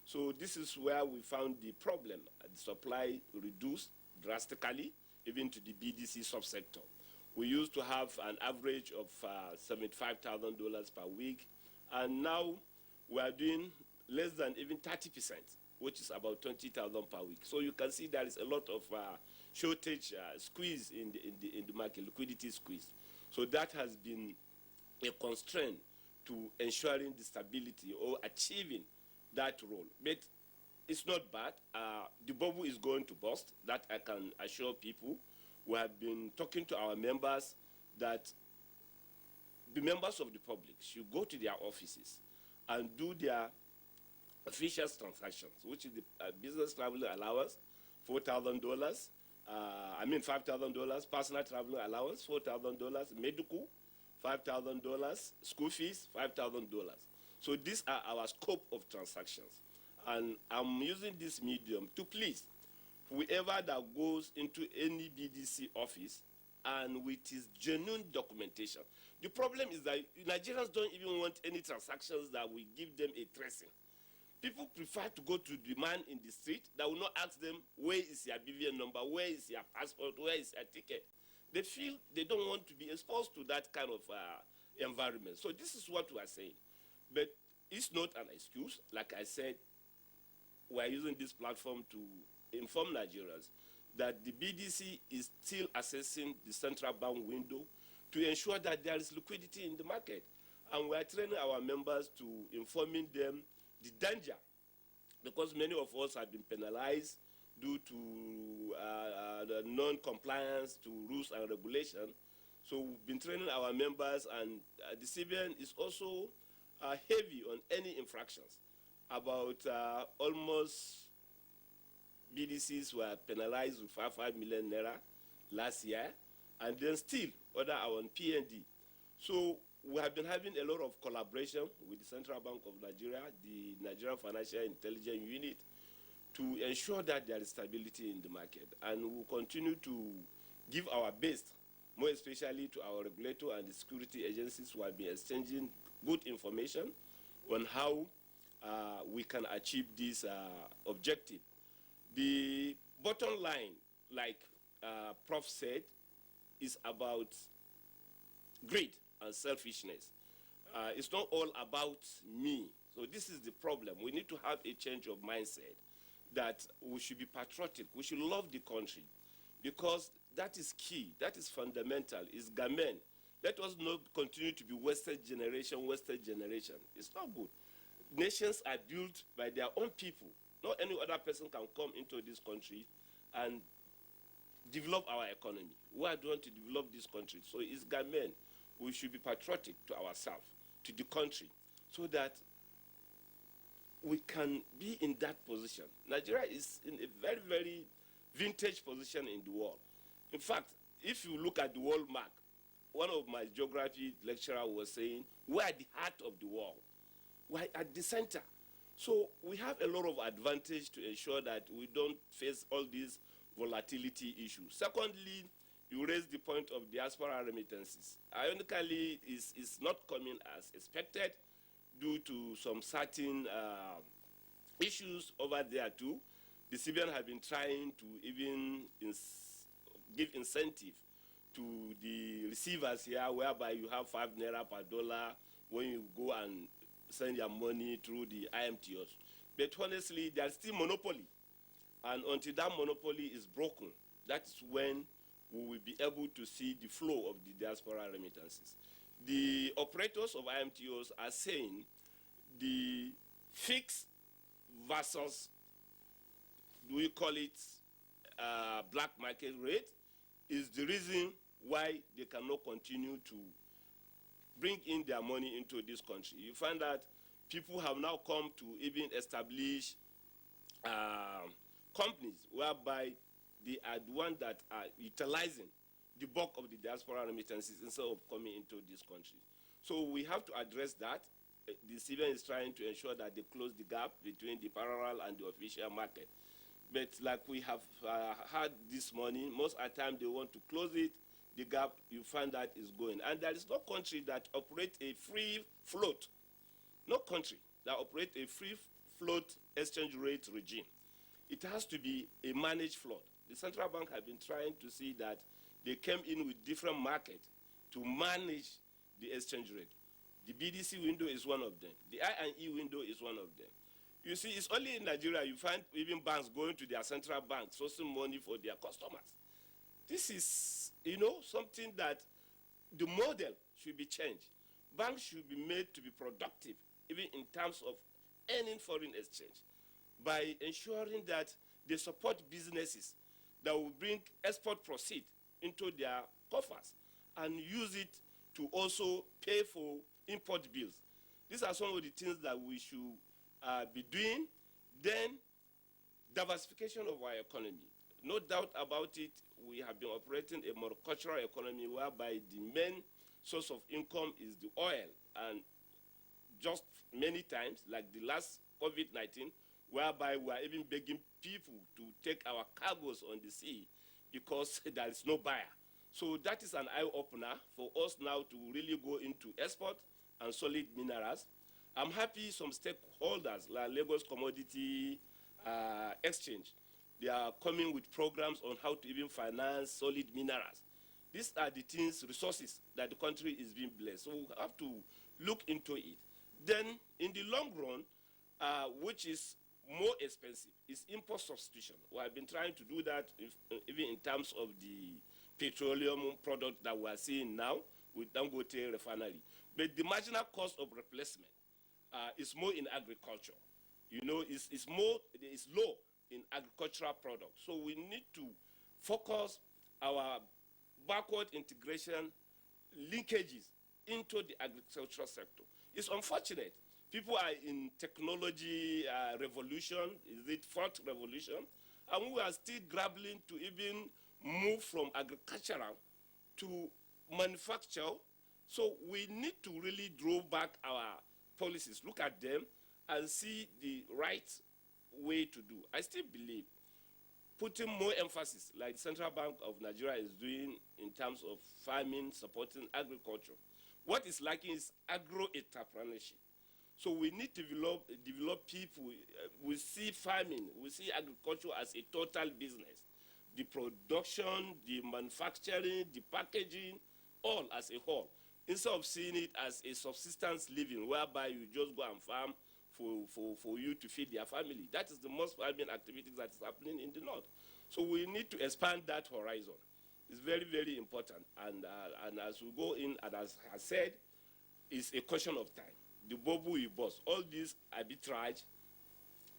So this is where we found the problem. The supply reduced drastically even to the BDC subsector. We used to have an average of $75,000 per week, and now we are doing less than even 30%, which is about 20,000 per week. So you can see there is a lot of shortage, squeeze in the market, liquidity squeeze. So that has been a constraint to ensuring the stability or achieving that role. But it's not bad. The bubble is going to burst. That I can assure people. We have been talking to our members that the members of the public should go to their offices and do their official transactions, which is the business travel allowance, $4,000. $5,000. Personal travel allowance, $4,000. Medical, $5,000. School fees, $5,000. So these are our scope of transactions. And I'm using this medium to please whoever that goes into any BDC office and with his genuine documentation. The problem is that Nigerians don't even want any transactions that will give them a tracing. People prefer to go to the man in the street that will not ask them, where is your BVN number, where is your passport, where is your ticket. They feel they don't want to be exposed to that kind of environment. So this is what we are saying. But it's not an excuse. Like I said, we are using this platform to inform Nigerians that the BDC is still assessing the central bank window to ensure that there is liquidity in the market. And we are training our members to informing them the danger, because many of us have been penalized due to the non-compliance to rules and regulation. So we've been training our members, and the CBN is also heavy on any infractions. About almost BDCs were penalized with 5 million naira last year, and then still other are on PND. So we have been having a lot of collaboration with the Central Bank of Nigeria, the Nigerian Financial Intelligence Unit, to ensure that there is stability in the market. And we will continue to give our best, more especially to our regulator and the security agencies who have been exchanging good information on how we can achieve this objective. The bottom line, like Prof said, is about greed and selfishness. It's not all about me. So this is the problem. We need to have a change of mindset that we should be patriotic. We should love the country, because that is key. That is fundamental. It's gamen. Let us not continue to be wasted generation, wasted generation. It's not good. Nations are built by their own people. Not any other person can come into this country and develop our economy. We are going to develop this country. So it's gamen. We should be patriotic to ourselves, to the country, so that we can be in that position. Nigeria is in a very, very vintage position in the world. In fact, if you look at the world map, one of my geography lecturers was saying, we're at the heart of the world. We're at the center. So we have a lot of advantage to ensure that we don't face all these volatility issues. Secondly, you raised the point of diaspora remittances. Ironically, it's not coming as expected due to some certain issues over there too. The CBN have been trying to even give incentive to the receivers here, whereby you have 5 naira per dollar when you go and send your money through the IMTOs. But honestly, there's still monopoly. And until that monopoly is broken, that's when we will be able to see the flow of the diaspora remittances. The operators of IMTOs are saying the fixed versus, do we call it black market rate, is the reason why they cannot continue to bring in their money into this country. You find that people have now come to even establish companies whereby they are the ones that are utilizing the bulk of the diaspora remittances instead of coming into this country. So we have to address that. The CBN is trying to ensure that they close the gap between the parallel and the official market. But like we have heard this morning, most of the time they want to close it, the gap, you find that is going. And there is no country that operates a free float. No country that operates a free float exchange rate regime. It has to be a managed float. The central bank have been trying to see that they came in with different market to manage the exchange rate. The BDC window is one of them. The I&E window is one of them. You see, it's only in Nigeria you find even banks going to their central bank, sourcing money for their customers. This is, something that the model should be changed. Banks should be made to be productive, even in terms of earning foreign exchange, by ensuring that they support businesses that will bring export proceeds into their coffers and use it to also pay for import bills. These are some of the things that we should be doing. Then, diversification of our economy. No doubt about it, we have been operating a monocultural economy whereby the main source of income is the oil. And just many times, like the last COVID-19, whereby we are even begging people to take our cargoes on the sea because there is no buyer. So that is an eye-opener for us now to really go into export and solid minerals. I'm happy some stakeholders like Lagos Commodity Exchange, they are coming with programs on how to even finance solid minerals. These are the things, resources that the country is being blessed. So we have to look into it. Then in the long run, which is more expensive, is import substitution. We have been trying to do that even in terms of the petroleum product that we are seeing now with Dangote refinery. But the marginal cost of replacement is more in agriculture. It's low in agricultural products. So we need to focus our backward integration linkages into the agricultural sector. It's unfortunate. People are in technology revolution, is it fourth revolution? And we are still grappling to even move from agricultural to manufacture. So we need to really draw back our policies, look at them, and see the right way to do. I still believe putting more emphasis, like the Central Bank of Nigeria is doing in terms of farming, supporting agriculture. What is lacking is agro-entrepreneurship. So we need to develop people. We see farming, we see agriculture as a total business. The production, the manufacturing, the packaging, all as a whole. Instead of seeing it as a subsistence living, whereby you just go and farm for you to feed your family. That is the most farming activities that is happening in the north. So we need to expand that horizon. It's very, very important. And as we go in, and as I said, it's a question of time. The bubble will burst. All this arbitrage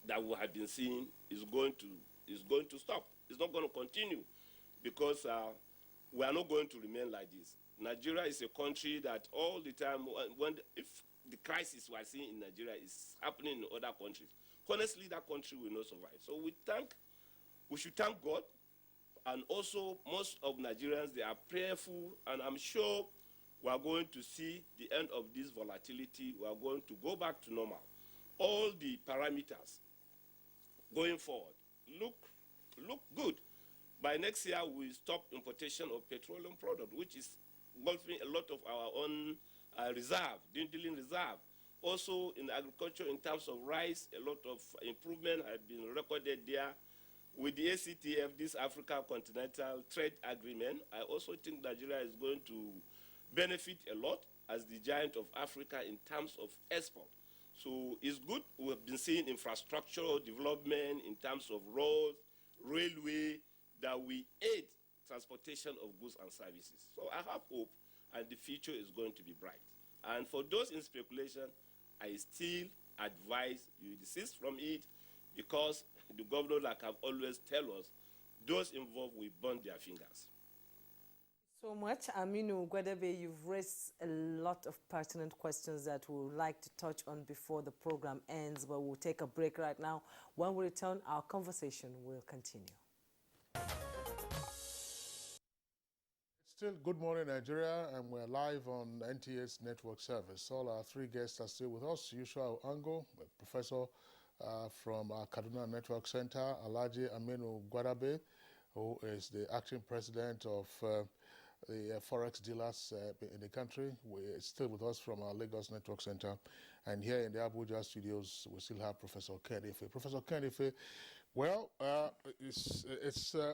that we have been seeing is going to stop. It's not going to continue because we are not going to remain like this. Nigeria is a country that all the time, if the crisis we are seeing in Nigeria is happening in other countries, honestly, that country will not survive. So we should thank God, and also most of Nigerians, they are prayerful, and I'm sure we are going to see the end of this volatility. We are going to go back to normal. All the parameters going forward look good. By next year, we stop importation of petroleum product, which is engulfing a lot of our own dwindling reserve. Also in agriculture, in terms of rice, a lot of improvement have been recorded there. With the ACTF, this Africa Continental Trade Agreement, I also think Nigeria is going to benefit a lot as the giant of Africa in terms of export. So it's good. We have been seeing infrastructural development in terms of roads, railway, that we aid transportation of goods and services. So I have hope, and the future is going to be bright. And for those in speculation, I still advise you desist from it, because the governor, like I've always tell us, those involved will burn their fingers. So much. Aminu Gwadebe, you've raised a lot of pertinent questions that we would like to touch on before the program ends, but we'll take a break right now. When we return, our conversation will continue. Still Good Morning Nigeria, and we're live on NTA's network service. All our three guests are still with us. Yusha Ango, a professor from our Kaduna Network Center, Alhaji Aminu Gwadabe, who is the acting president of the forex dealers in the country. We're still with us from our Lagos Network Center. And here in the Abuja studios, we still have Professor Kenefe. Professor Kenefe, Well,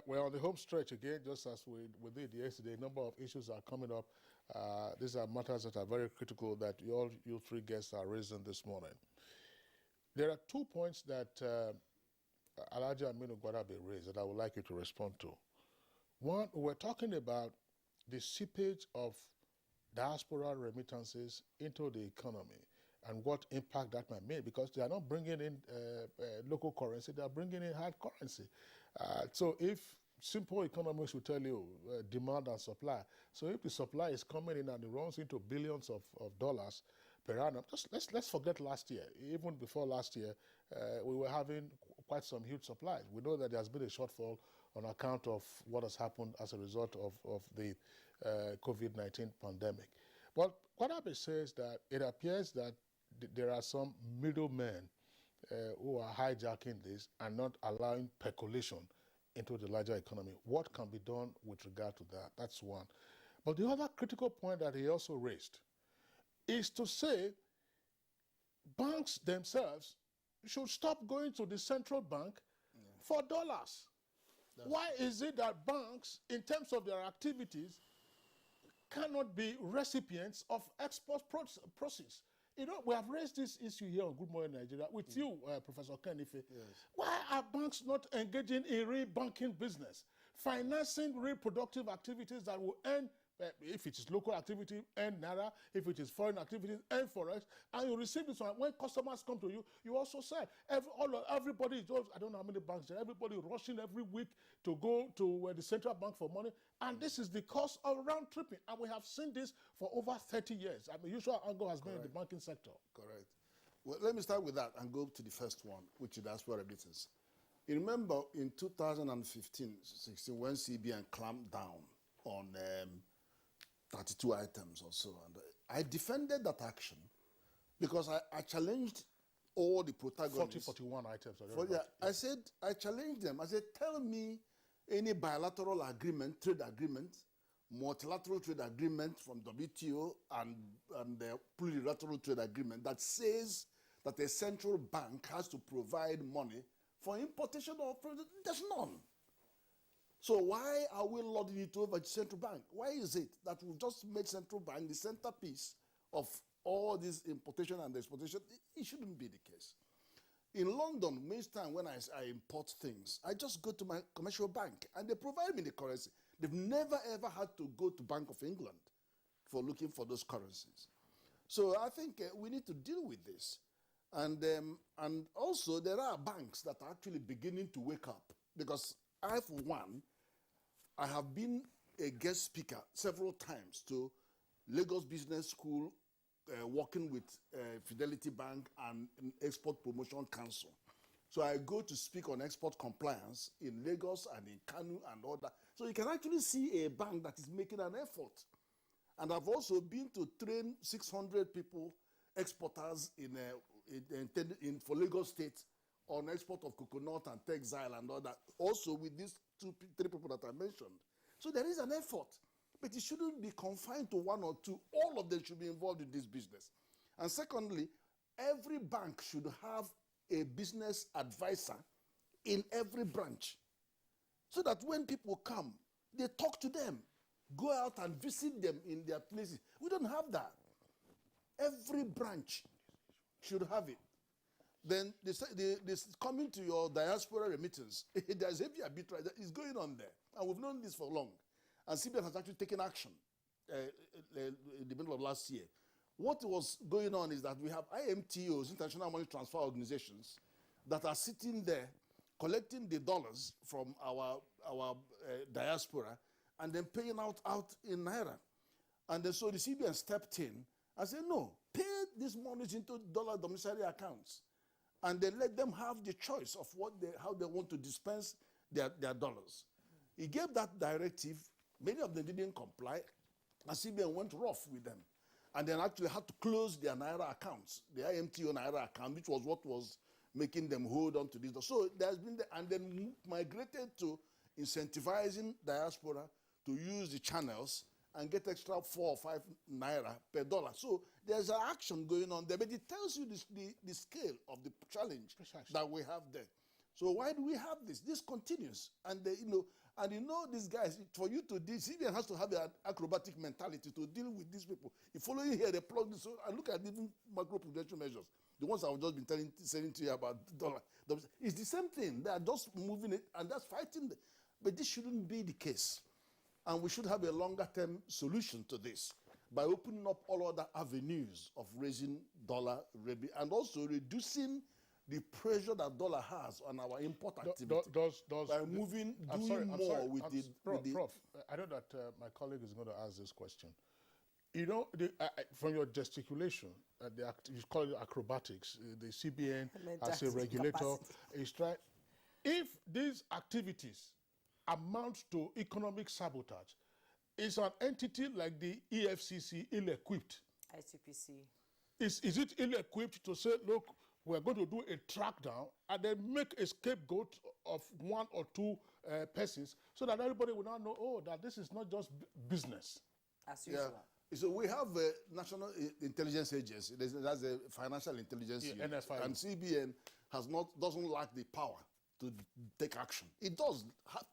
we're on the home stretch again, just as we did yesterday. A number of issues are coming up. These are matters that are very critical that you three guests are raising this morning. There are 2 points that Alhaji Aminu Gwadabe raised that I would like you to respond to. One, we're talking about the seepage of diaspora remittances into the economy and what impact that might make, because they are not bringing in local currency, they are bringing in hard currency. So if simple economics will tell you demand and supply, so if the supply is coming in and it runs into billions of dollars per annum, just let's forget last year. Even before last year, we were having quite some huge supplies. We know that there has been a shortfall on account of what has happened as a result of the COVID-19 pandemic. But Gwadabe says that it appears that there are some middlemen who are hijacking this and not allowing percolation into the larger economy. What can be done with regard to that? That's one. But the other critical point that he also raised is to say banks themselves should stop going to the central bank for dollars. Why is it that banks, in terms of their activities, cannot be recipients of export proceeds? You know, we have raised this issue here on Good Morning Nigeria with you, Professor Kenife. Yes. Why are banks not engaging in real banking business, financing real productive activities that will earn, if it is local activity, earn naira, if it is foreign activities, earn forex, and you receive this one. When customers come to you, you also say, everybody, I don't know how many banks there, everybody rushing every week to go to the central bank for money, and this is the cost of round tripping, and we have seen this for over 30 years. I mean, usual angle has been in the banking sector. Correct. Well, let me start with that and go to the first one, which is Diaspora Remittance. You remember in 2015-16, when CBN clamped down on 32 items or so, and I defended that action because I challenged all the protagonists. 41 items. I said, I challenged them. I said, tell me any bilateral agreement, trade agreement, multilateral trade agreement from WTO and the plurilateral trade agreement that says that a central bank has to provide money for importation of product. There's none. So why are we lording it over the central bank? Why is it that we've just made central bank the centerpiece of all this importation and exportation? It shouldn't be the case. In London, most time when I import things, I just go to my commercial bank and they provide me the currency. They've never ever had to go to Bank of England for looking for those currencies. So I think we need to deal with this. And also there are banks that are actually beginning to wake up, because I, for one, I have been a guest speaker several times to Lagos Business School, working with Fidelity Bank and Export Promotion Council. So I go to speak on export compliance in Lagos and in Kanu and all that. So you can actually see a bank that is making an effort. And I've also been to train 600 people, exporters for Lagos State on export of coconut and textile and all that. Also with these 3 people that I mentioned. So there is an effort. But it shouldn't be confined to 1 or 2. All of them should be involved in this business. And secondly, every bank should have a business advisor in every branch, so that when people come, they talk to them, go out and visit them in their places. We don't have that. Every branch should have it. Then this coming to your diaspora remittance, there's heavy arbitrage that is going on there. And we've known this for long. And CBN has actually taken action in the middle of last year. What was going on is that we have IMTOs, International Money Transfer Organizations, that are sitting there collecting the dollars from our diaspora and then paying out in naira. And then so the CBN stepped in and said, no, pay these monies into dollar domiciliary accounts and then let them have the choice of how they want to dispense their dollars. He gave that directive. Many of them didn't comply, and CBN went rough with them. And then actually had to close their naira accounts, the IMTO naira account, which was what was making them hold on to this. So there's been, and then migrated to incentivizing diaspora to use the channels and get extra 4 or 5 naira per dollar. So there's an action going on there, but it tells you the scale of the challenge that we have there. So why do we have this? This continues. And, these guys, for you to deal, CBN has to have an acrobatic mentality to deal with these people. If following here, they plug this, so I look at even macro-prudential measures, the ones I've just been saying to you about dollar. It's the same thing. They are just moving it, and that's fighting. But this shouldn't be the case. And we should have a longer-term solution to this by opening up all other avenues of raising dollar revenue and also reducing the pressure that dollar has on our import activity by doing more with the... Prof, I know that my colleague is going to ask this question. You know, from your gesticulation, you call it acrobatics, the CBN as a regulator is trying... If these activities amount to economic sabotage, is an entity like the EFCC ill-equipped? ICPC. Is it ill-equipped to say, look, we're going to do a track down and then make a scapegoat of one or two persons so that everybody will now know, oh, that this is not just business? As usual. Yeah. So we have a National Intelligence Agency. That's a financial intelligence unit. NFI. And CBN doesn't lack the power to take action. It does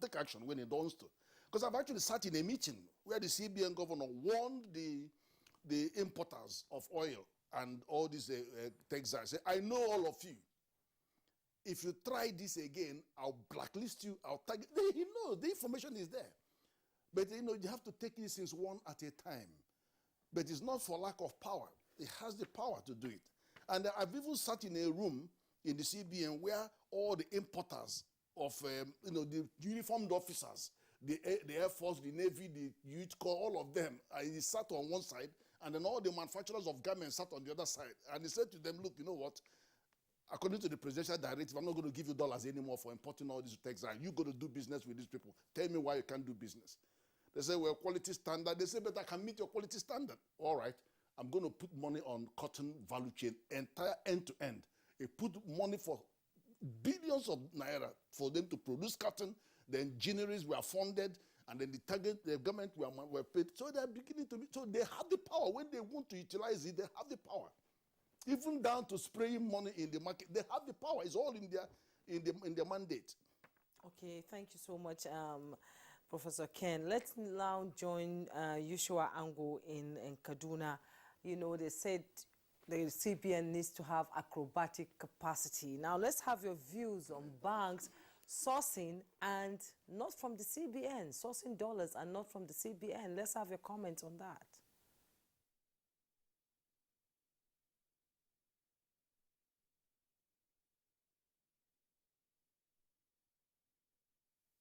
take action when it wants to. Because I've actually sat in a meeting where the CBN governor warned the importers of oil and all these textiles. I know all of you. If you try this again, I'll blacklist you, I'll tag you. He knows, the information is there. But you have to take these things one at a time. But it's not for lack of power. It has the power to do it. And I've even sat in a room in the CBN where all the importers of, the uniformed officers, the Air Force, the Navy, the Youth Corps, all of them, they sat on one side, and then all the manufacturers of garments sat on the other side. And he said to them, look, you know what? According to the presidential directive, I'm not going to give you dollars anymore for importing all these textiles. You're going to do business with these people. Tell me why you can't do business. They say, well, quality standard. They say, but I can meet your quality standard. All right. I'm going to put money on cotton value chain, entire end to end. They put money for billions of naira for them to produce cotton. The engineers were funded, and then the government were paid. So they're beginning to be, so they have the power. When they want to utilize it, they have the power. Even down to spraying money in the market, they have the power. It's all in their mandate. Okay, thank you so much, Professor Ken. Let's now join Yushua Ango in Kaduna. You know, they said the CBN needs to have acrobatic capacity. Now, let's have your views on banks sourcing and not from the CBN, sourcing dollars and not from the CBN. Let's have your comments on that.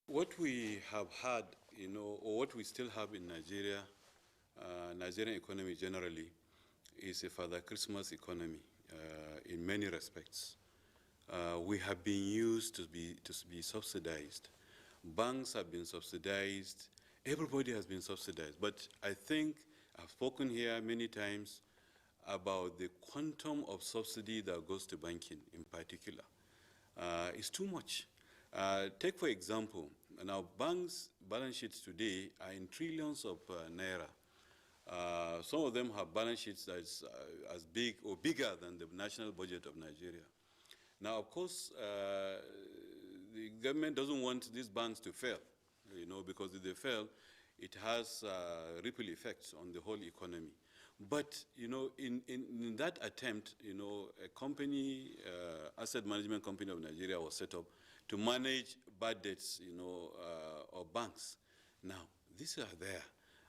What we have had, or what we still have in Nigeria, Nigerian economy generally, is a Father Christmas economy in many respects. We have been used to be subsidized. Banks have been subsidized. Everybody has been subsidized. But I think I've spoken here many times about the quantum of subsidy that goes to banking in particular. It's too much. Take, for example, now banks' balance sheets today are in trillions of naira. Some of them have balance sheets that's as big or bigger than the national budget of Nigeria. Now, of course, the government doesn't want these banks to fail, because if they fail, it has ripple effects on the whole economy. But, in that attempt, a company, asset management company of Nigeria was set up to manage bad debts, of banks. Now, these are there,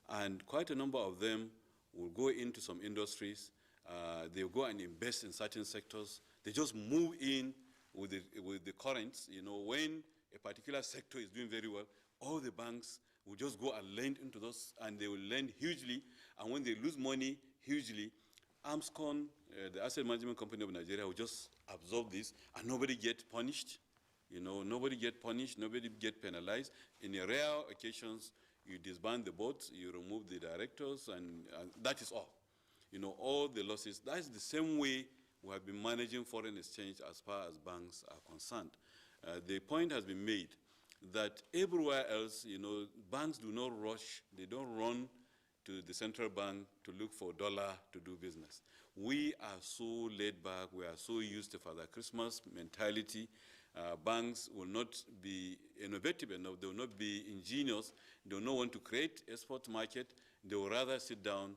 and quite a number of them will go into some industries. They'll go and invest in certain sectors. They just move in with the currents. When a particular sector is doing very well, all the banks will just go and lend into those, and they will lend hugely. And when they lose money hugely, AMSCON, the asset management company of Nigeria, will just absorb this, and nobody gets punished. Nobody gets punished, nobody gets penalized. In a rare occasions, you disband the board, you remove the directors, and that is all. All the losses. That's the same way we have been managing foreign exchange as far as banks are concerned. The point has been made that everywhere else, banks do not rush, they don't run to the central bank to look for dollar to do business. We are so laid back, we are so used to Father Christmas mentality, Banks will not be innovative enough, they will not be ingenious, they will not want to create export market, they will rather sit down,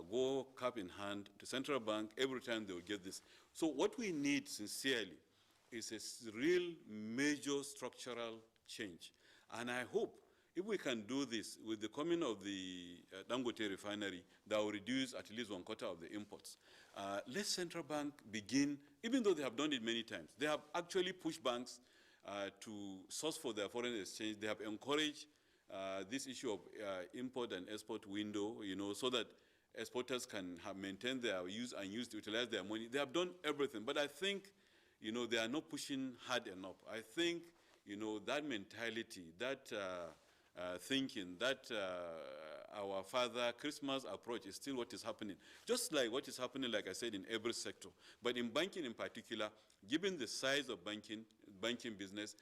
go cap in hand to central bank every time they will get this. So what we need sincerely is a real major structural change. And I hope if we can do this with the coming of the Dangote refinery, that will reduce at least 1/4 of the imports. Let central bank begin, even though they have done it many times, they have actually pushed banks to source for their foreign exchange. They have encouraged this issue of import and export window, so that exporters can maintain their use and utilize their money. They have done everything, but I think, they are not pushing hard enough. I think, that mentality, that thinking, that our Father Christmas approach is still what is happening. Just like what is happening, like I said, in every sector. But in banking in particular, given the size of banking business,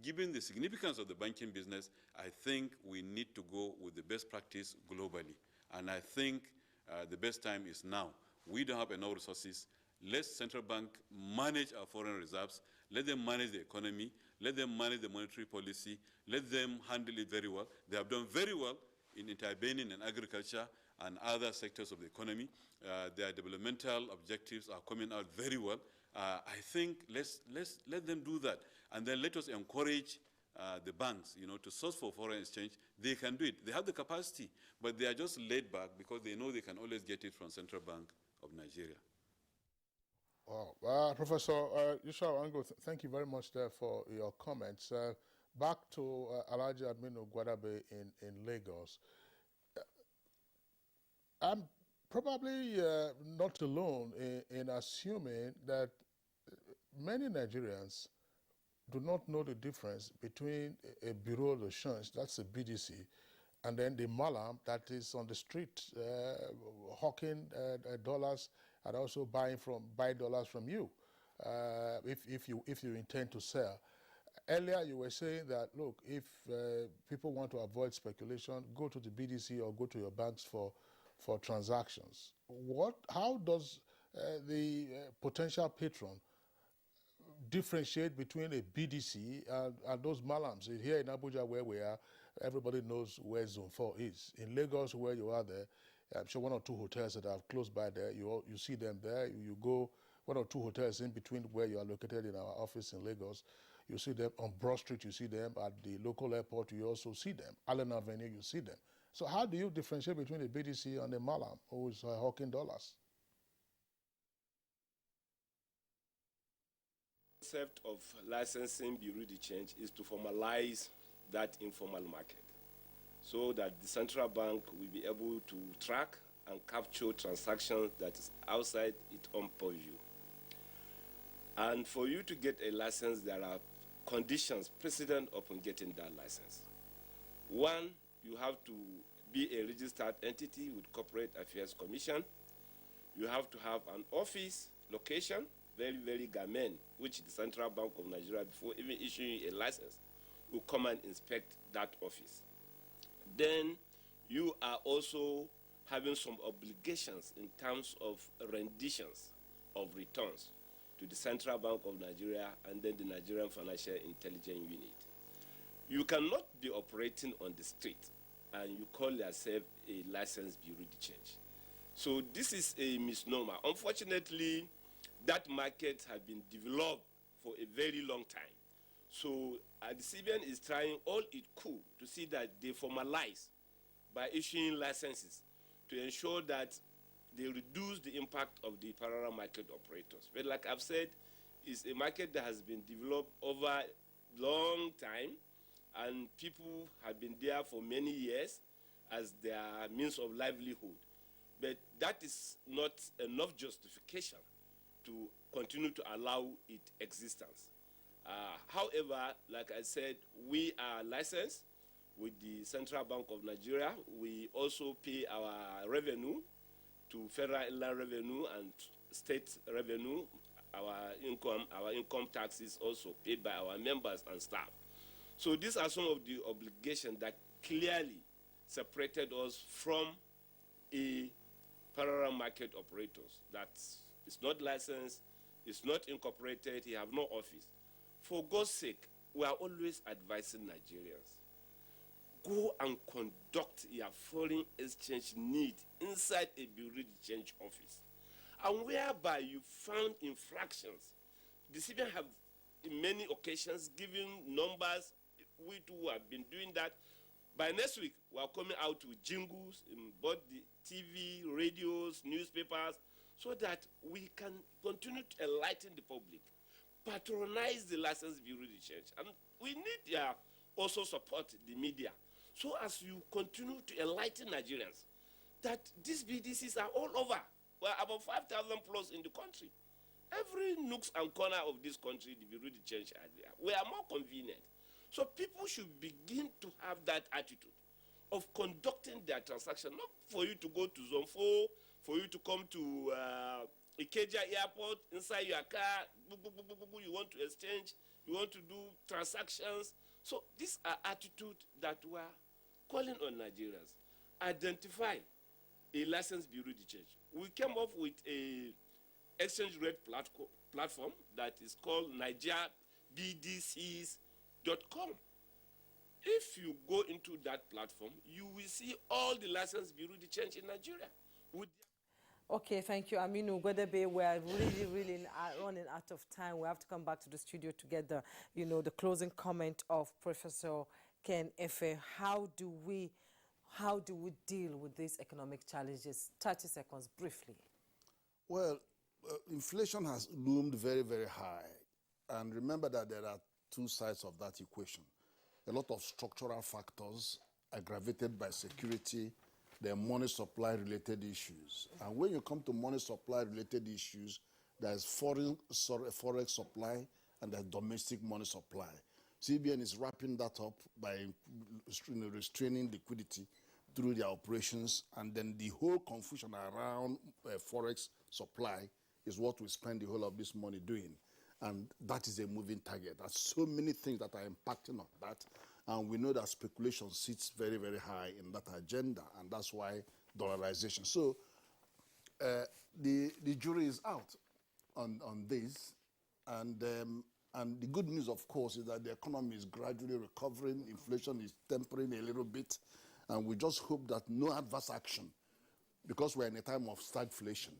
given the significance of the banking business, I think we need to go with the best practice globally. And I think the best time is now. We don't have enough resources. Let central bank manage our foreign reserves. Let them manage the economy. Let them manage the monetary policy. Let them handle it very well. They have done very well in intervening in agriculture and other sectors of the economy. Their developmental objectives are coming out very well. I think let them do that. And then let us encourage the banks, to source for foreign exchange. They can do it. They have the capacity, but they are just laid back because they know they can always get it from Central Bank of Nigeria. Wow. Professor Yusuf Ango, thank you very much there for your comments. Back to Alhaji Aminu Gwadabe in Lagos. I'm probably not alone in assuming that many Nigerians do not know the difference between a bureau de change, that's a BDC, and then the malam that is on the street hawking dollars and also buy dollars from you if you intend to sell. Earlier you were saying that, look, if people want to avoid speculation, go to the BDC or go to your banks for transactions. How does the potential patron differentiate between a BDC and those malams? Here in Abuja where we are, everybody knows where Zone 4 is. In Lagos where you are there, I'm sure 1 or 2 hotels that are close by there, you see them there. You go 1 or 2 hotels in between where you are located in our office in Lagos. You see them on Broad Street, you see them at the local airport, you also see them. Allen Avenue, you see them. So how do you differentiate between a BDC and a malam who is hawking dollars? The concept of licensing bureau de change is to formalize that informal market, so that the central bank will be able to track and capture transactions that is outside its own purview. And for you to get a license, there are conditions precedent upon getting that license. One, you have to be a registered entity with Corporate Affairs Commission. You have to have an office location, very, very germane, which the Central Bank of Nigeria, before even issuing a license, will come and inspect that office. Then you are also having some obligations in terms of renditions of returns to the Central Bank of Nigeria and then the Nigerian Financial Intelligence Unit. You cannot be operating on the street and you call yourself a licensed bureau de change. So this is a misnomer. Unfortunately, that market has been developed for a very long time. So the CBN is trying all it could to see that they formalize by issuing licenses to ensure that they reduce the impact of the parallel market operators. But like I've said, it's a market that has been developed over a long time, and people have been there for many years as their means of livelihood. But that is not enough justification to continue to allow its existence. However, like I said, we are licensed with the Central Bank of Nigeria. We also pay our revenue to federal inland revenue and state revenue. Our income tax is also paid by our members and staff. So these are some of the obligations that clearly separated us from a parallel market operators. That is not licensed, it's not incorporated, he have no office. for God's sake, we are always advising Nigerians, go and conduct your foreign exchange need inside a bureau de change office. And whereby you found infractions, the CBN have in many occasions given numbers. We too have been doing that. By next week, we are coming out with jingles in both the TV, radios, newspapers, so that we can continue to enlighten the public, patronize the license bureau de change. And we need also support the media, so as you continue to enlighten Nigerians that these BDCs are all over. We're about 5,000 plus in the country. Every nooks and corner of this country, the bureau de change are there. We are more convenient. So people should begin to have that attitude of conducting their transaction, not for you to go to Zone 4, for you to come to Ikeja Airport, inside your car, you want to exchange, you want to do transactions. So these are attitudes that we are calling on Nigerians. Identify a licensed bureau de change. We came up with a exchange rate platform that is called NigeriaBDCs.com. If you go into that platform, you will see all the licensed bureau de change in Nigeria. Okay, thank you, Aminu Gwadebe. We are really running out of time. We have to come back to the studio to get the, the closing comment of Professor Ken Efe. How do we deal with these economic challenges? 30 seconds, briefly. Well, inflation has loomed very, very high. And remember that there are two sides of that equation. A lot of structural factors aggravated by security, there are money supply related issues. And when you come to money supply related issues, there's forex supply and there's domestic money supply. CBN is wrapping that up by restraining liquidity through their operations, and then the whole confusion around forex supply is what we spend the whole of this money doing. And that is a moving target. There's so many things that are impacting on that. And we know that speculation sits very, very high in that agenda, and that's why dollarization. So the jury is out on this. And the good news, of course, is that the economy is gradually recovering. Inflation is tempering a little bit. And we just hope that no adverse action, because we're in a time of stagflation,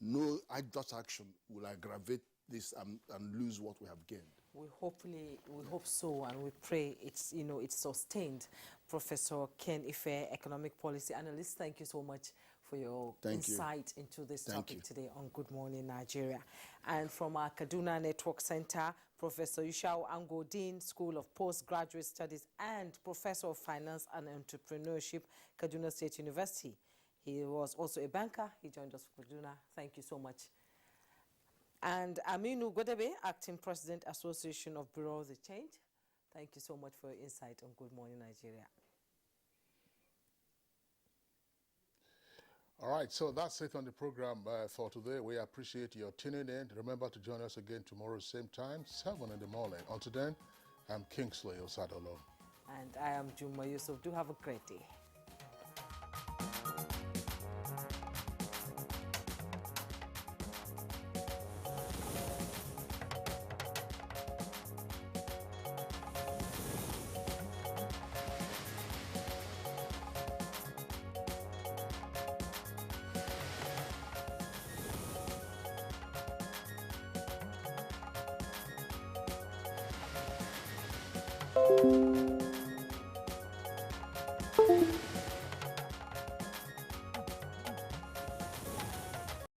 no adverse action will aggravate this and lose what we have gained. We hope so, and we pray it's sustained. Professor Ken Ife, economic policy analyst, thank you so much for your insight into this topic today on Good Morning Nigeria. And from our Kaduna Network Center, Professor Yushau Ango, Dean, School of Postgraduate Studies and Professor of Finance and Entrepreneurship, Kaduna State University. He was also a banker. He joined us from Kaduna. Thank you so much. And Aminu Gwadebe, Acting President, Association of Bureau de Change. Thank you so much for your insight on Good Morning Nigeria. All right, so that's it on the program for today. We appreciate your tuning in. Remember to join us again tomorrow, same time, 7 in the morning. Until then, I'm Kingsley Osadolo. And I am Juma Yusuf. Do have a great day.